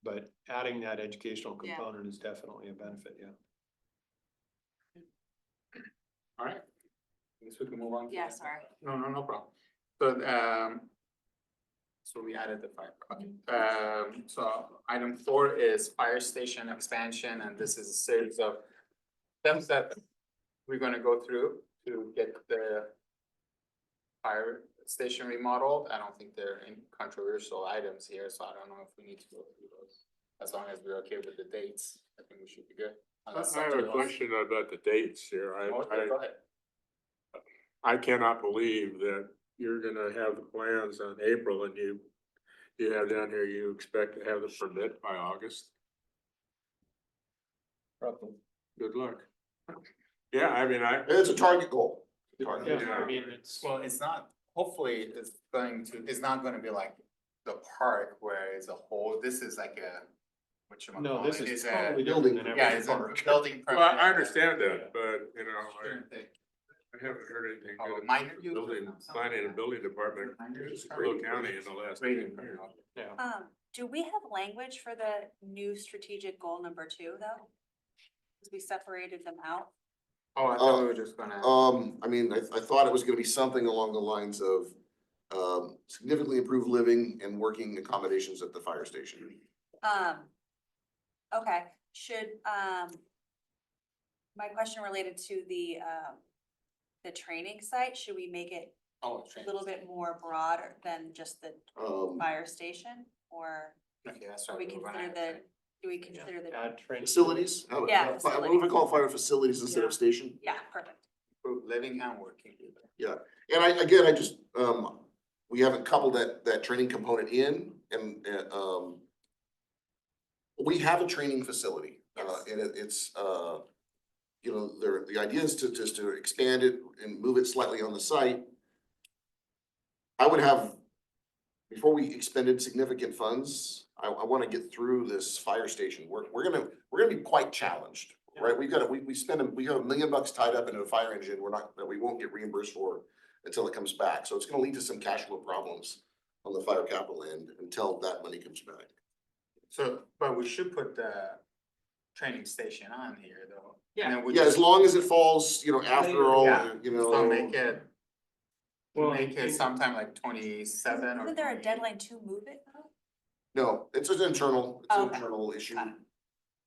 but adding that educational Yeah. component is definitely a benefit, yeah. All right. Guess we can move on. to Yeah, that. sorry. No problem. So, so we added the fire, okay. So item 4 is fire station expansion, and this is a series of steps that we're gonna go through to get the fire station remodeled. I don't think there are any controversial items here, so I don't know if we need to go through those. As long as we're okay with the dates, I think we should be good. I Unless have somebody a wants- question about the dates here. Okay, go ahead. I cannot believe that you're gonna have the plans on April and you have down here, you expect to have the permit by August. Good luck. Yeah, I mean, It's a target goal. Target. Yeah, I mean, it's, Well, it's not, hopefully it's not gonna be like the park where it's a whole, this is like a, no, this is It's totally a, different than yeah, every it's a park. building. well, I permit. understand that, but Shouldn't take- I haven't heard anything Oh, good minor about use? building, planning and building department, Minor use Will County in the last 10 Grading years. permit. Yeah, Do we have language for the new strategic goal number 2 though? Cause we separated them out. Oh, I thought we were just gonna. I mean, I thought it was gonna be something along the lines of, significantly improved living and working accommodations at the fire station. Okay, my question related to the training site, should we make it Oh, a little bit more broad than just the fire station? Or Okay, that's do right. we we were gonna consider add the, do we consider the, add training. Facilities? Yeah, What do we call fire facilities instead of station? yeah, perfect. improved living and working. And I just, we haven't coupled that training component in and, we have a training facility, Yes. and it's, the idea is to expand it and move it slightly on the site. I would have, before we expended significant funds, I wanna get through this fire station. We're gonna be quite challenged, right? We got $1 million tied up into a fire engine, that we won't get reimbursed for until it comes back. So it's gonna lead to some cash flow problems on the fire capital end until that money comes back. So, but we should put the training station on here though. Yeah. And then we Yeah, as just- long as it falls, after all, Yeah, So make it, Well, make it sometime like 27 or. Isn't there a 28. deadline to move it though? No, it's an internal Okay. issue. Got it.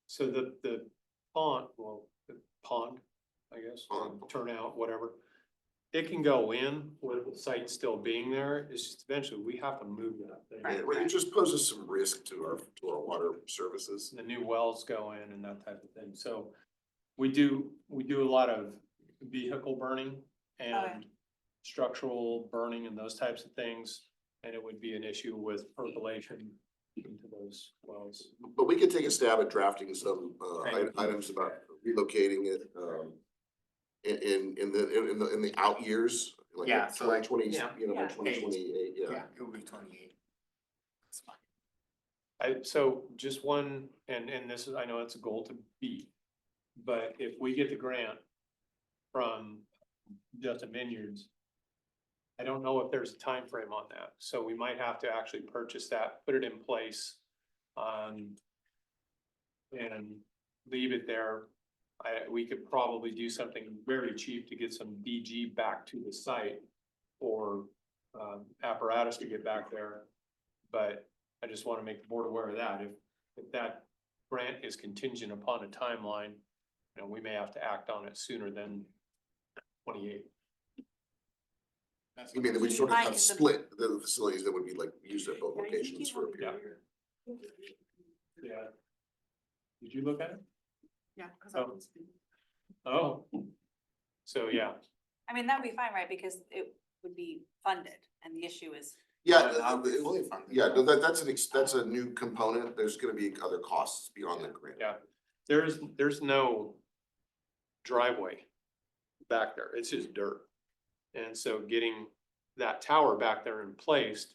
So the pond, I guess, or Pond. turnout, whatever. It can go in with the site still being there. It's just eventually we have to move that thing. Right. It just poses some risk to our water services. The new wells go in and that type of thing. So we do a lot of vehicle burning and structural burning and those types of things. And it would be an issue with percolation into those wells. But we could take a stab at drafting some Right. items about relocating it in the out years. Like Yeah, so like- 2020, Yeah. by Yeah. 2028, yeah. Yeah, it will be 28. It's fine. So just one, and this is, I know it's a goal to beat. But if we get the grant from Justin Vineyards, I don't know if there's a time frame on that, so we might have to actually purchase that, put it in place. And leave it there. We could probably do something very cheap to get some DG back to the site. Or apparatus to get back there. But I just wanna make the board aware of that, if that grant is contingent upon a timeline. We may have to act on it sooner than 28. You mean, that we sort of Right, have 'cause the- split the facilities that would be like used at both Yeah, I think locations you for a have- period. Yeah. Did you look at it? Yeah, cause I can Oh. So, yeah, I mean, that would be fine, right? Because it would be funded and the issue is, Yeah, I'll be fully funded. yeah, no, that's a new component. There's gonna be other costs beyond the grant. yeah. There's no driveway back there. It's just dirt. And so getting that tower back there in place,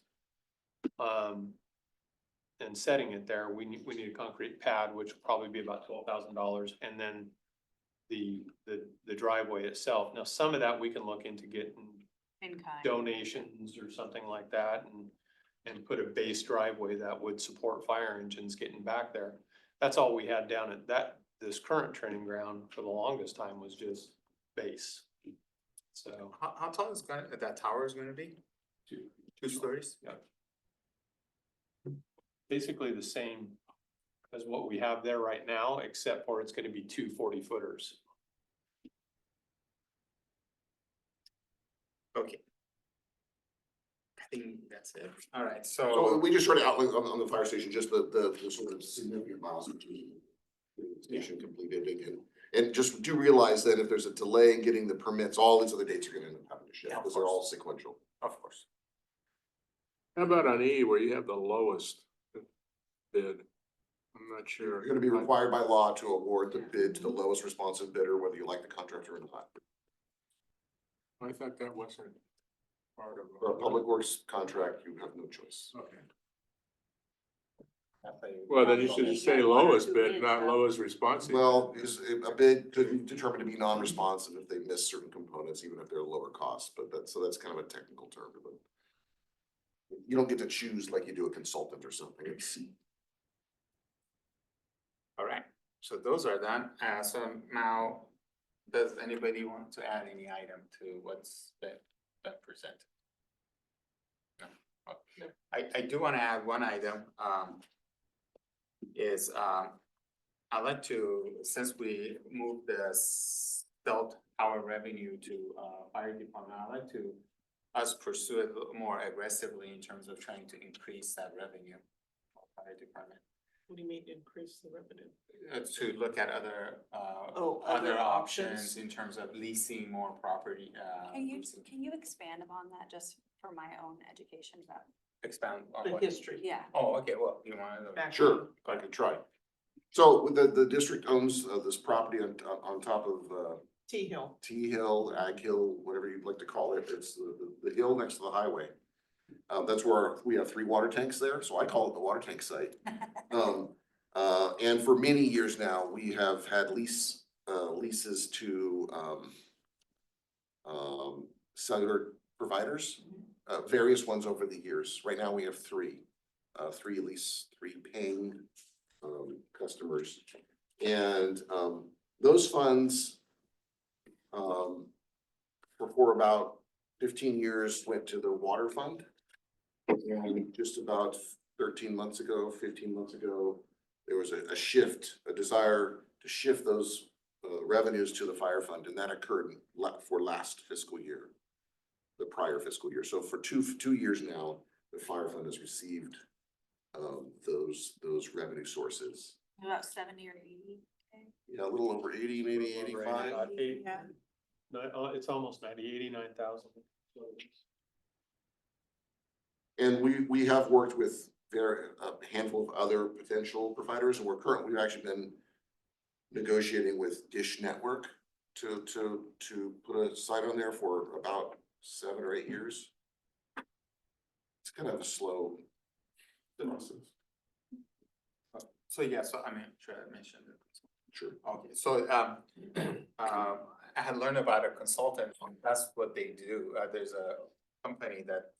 and setting it there, we need a concrete pad, which will probably be about $12,000, and then the driveway itself. Now, some of that we can look into getting in kind. donations or something like that and put a base driveway that would support fire engines getting back there. That's all we had down at this current training ground for the longest time was just base. So. How tall is that tower is gonna be? 2 stories? Yeah. Basically the same as what we have there right now, except for it's gonna be 2 40-footers. Okay. I think that's it. Alright, So so, we just sort of outlined on the fire station, just the sort of significant milestones. The station completed and just do realize that if there's a delay in getting the permits, all these other dates are gonna end up having to shift, Yeah, of because they're all course. sequential. of course. How about on E where you have the lowest bid? I'm not sure. You're gonna be required by law to award the bid to the lowest responsive bidder, whether you like the contractor or not. I thought that wasn't part of. For a public works contract, you have no choice. Okay. Definitely. Well, then you should just say lowest bid, bids, not though. lowest responsive. Well, is a bid could be determined to be non-responsive if they miss certain components, even if they're lower cost, but that's kind of a technical term, but you don't get to choose like you do a consultant or something. It's, Alright, so those are done. So now, does anybody want to add any item to what's been presented? No. Okay. I do wanna add one item, I'd like to, since we moved the cell tower revenue to fire department, I'd like to us pursue it a little more aggressively in terms of trying to increase that revenue for fire department. What do you mean increase the revenue? To look at other Other other options options. in terms of leasing more property, leasing. Can you expand upon that just for my own education about, Expand on The what? history. yeah. Oh, okay, well, you wanna. Back- sure, I could try. So the district owns this property on top of T Hill. T Hill, Ag Hill, whatever you'd like to call it. It's the hill next to the highway. That's where we have 3 water tanks there, so I call it the water tank site. And for many years now, we have had leases to cellular providers, various ones over the years. Right now, we have 3 paying customers. And those funds for about 15 years went to the water fund. And just about 15 months ago, there was a shift, a desire to shift those revenues to the fire fund, and that occurred for last fiscal year, the prior fiscal year. So for two years now, the fire fund has received those revenue sources. About 70 or 80? Okay. Yeah, a little over 80, maybe 85. Yeah. It's almost 89,000. And we have worked with a handful of other potential providers, and we've actually been negotiating with Dish Network to put a site on there for about 7 or 8 years. It's kind of a slow process. So yeah, so I mean, should I mention it? Sure. Okay, so I had learned about a consultant, and that's what they do. There's a company that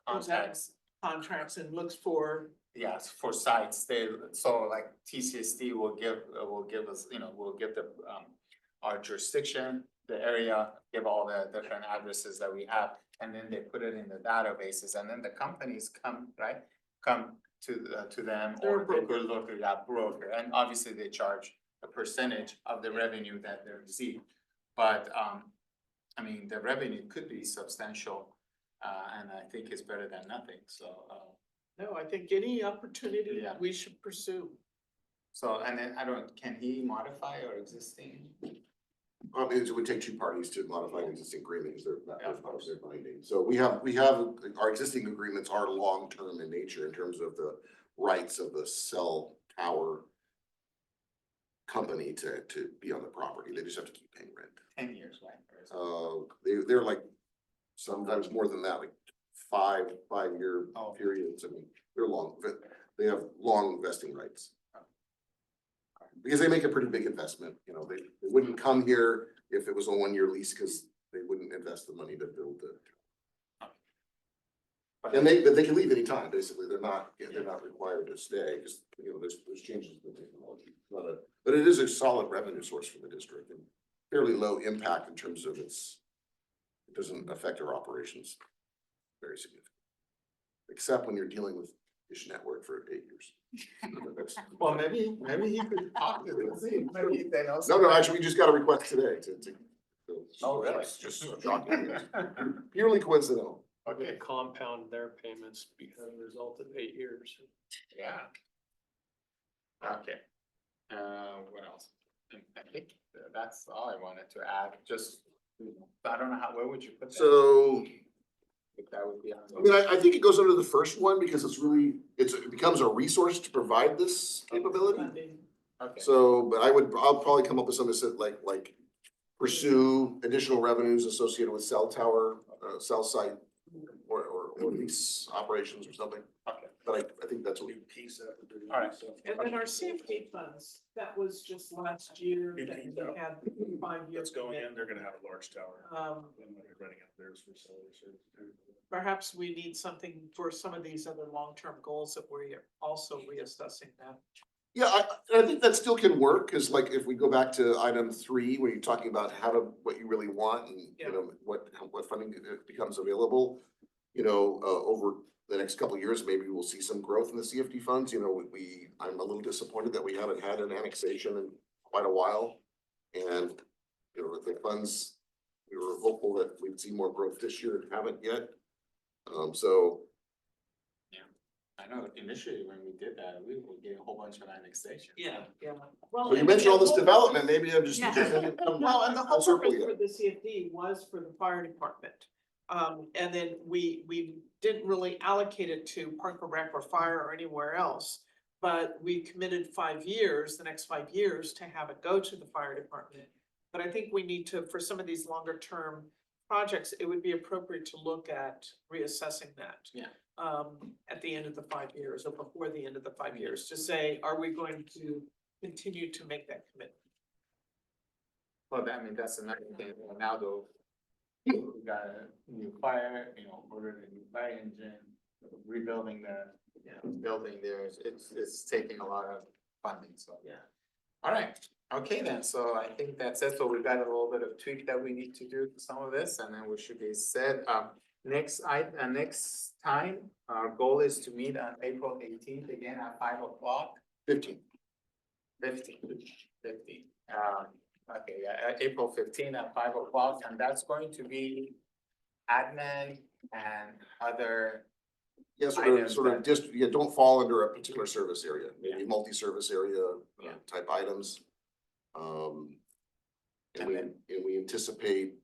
contacts, Contracts and looks for, yes, for sites. So like TCSD will give us, will give the our jurisdiction, the area, give all the different addresses that we have, and then they put it in the databases, and then the companies come to them, They're a or they broker. go look at that broker, and obviously they charge a percentage of the revenue that they receive. But I mean, the revenue could be substantial, and I think it's better than nothing, so, No, I think any opportunity Yeah. we should pursue. so, and then, can he modify our existing? It would take two parties to modify an existing agreement, because Yeah, of course. they're binding. So we have, our existing agreements are long-term in nature in terms of the rights of the cell tower company to be on the property. They just have to keep paying rent. 10 years, right? Or is it- They're like, sometimes more than that, like five-year Oh. periods. I mean, they're long, they have long vesting rights. Because they make a pretty big investment, you know, they wouldn't come here if it was a one-year lease, because they wouldn't invest the money to build the. But But they can leave anytime, basically, they're not required to stay, because, you know, there's changes in the technology. But it is a solid revenue source for the district, and fairly low impact in terms of it doesn't affect our operations very significantly. Except when you're dealing with Dish Network for 8 years. That's- Well, maybe he could talk to them, see, maybe they know. No, actually, we just got a request today to. Oh, really? It's just shocking, it's purely coincidental. Okay, Compound their payments because a result of 8 years. yeah. Okay, what else? I think that's all I wanted to add, just, I don't know where would you put that? So, If that would be. I mean, I think it goes under the first one, because it becomes a resource to provide this capability. Okay. So, but I'll probably come up with something that said like pursue additional revenues associated with cell tower, cell site. Or lease operations or something, Okay, but I think that's what we. Piece of. All right. And then our CFD funds, that was just last year that we had 5 years. That's going in, they're gonna have a large tower. And they're renting out theirs for solar service. Perhaps we need something for some of these other long-term goals that we're also reassessing that. Yeah, I think that still can work, cause like if we go back to item 3, where you're talking about what you really want and, Yeah. you know, what funding becomes available. You know, over the next couple of years, maybe we'll see some growth in the CFD funds, you know, I'm a little disappointed that we haven't had an annexation in quite a while. And, you know, the funds, we were hopeful that we'd see more growth this year and haven't yet. So. I know initially when we did that, we were getting a whole bunch of annexation. Yeah. So you mentioned all this development, maybe I'm just. Yeah. Well, and the whole Full purpose circle, for the CFD was for the fire department. And then we didn't really allocate it to Park and Rec or fire or anywhere else. But we committed 5 years, the next 5 years, to have it go to the fire department. But I think we need to, for some of these longer term projects, it would be appropriate to look at reassessing that. Yeah. At the end of the 5 years or before the end of the 5 years, to say, are we going to continue to make that commitment? Well, I mean, that's another thing, now though, we got a new fire, you know, ordered a new fire engine, rebuilding the building there, it's taking a lot of funding, so. Yeah. All right, okay then, so I think that's it, so we've got a little bit of tweak that we need to do to some of this, and then we should be set. Next time, our goal is to meet on April 18th again at 5 o'clock. 15. 15. Okay, yeah, April 15 at 5 o'clock, and that's going to be admin and other, Yeah, Items don't fall under a particular service area, maybe Yeah. multi-service area Yeah. type items. And And we anticipate,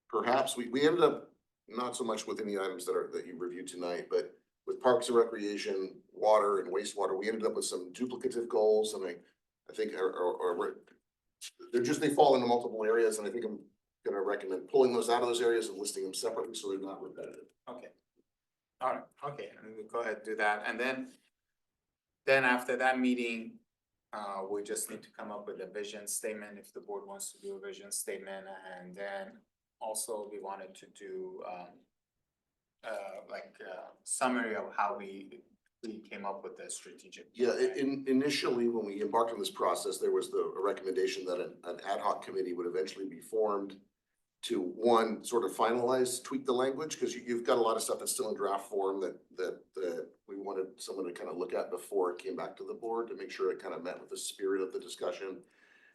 perhaps, we ended up, not so much with any items that you reviewed tonight, but with Parks and Recreation, water and wastewater, we ended up with some duplicative goals, and I think they fall into multiple areas, and I think I'm gonna recommend pulling those out of those areas and listing them separately so they're not repetitive. okay. All right, okay, and we'll go ahead and do that, and then after that meeting, we just need to come up with a vision statement if the board wants to do a vision statement, and then also we wanted to do like a summary of how we came up with the strategic. Yeah, plan. initially, when we embarked on this process, there was a recommendation that an ad hoc committee would eventually be formed to, one, sort of finalize, tweak the language, because you've got a lot of stuff that's still in draft form that we wanted someone to kind of look at before it came back to the board, to make sure it kind of met with the spirit of the discussion.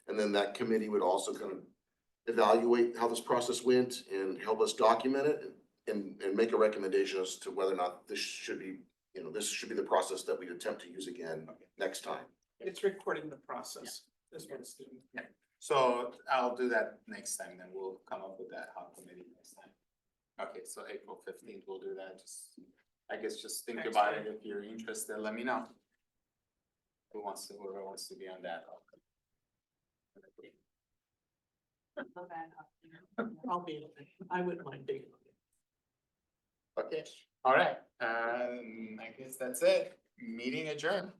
And then that committee would also kind of evaluate how this process went and help us document it and make a recommendation as to whether or not this should be, this should be the process that we attempt to use again next time. It's recording the process, is what it's doing. So I'll do that next time, then we'll come up with that hot committee next time. Okay, so April 15th, we'll do that, I guess just think Next about time. it, if you're interested, let me know. Whoever wants to be on that. I'll be, I wouldn't mind being. Okay, all right, I guess that's it, meeting adjourned.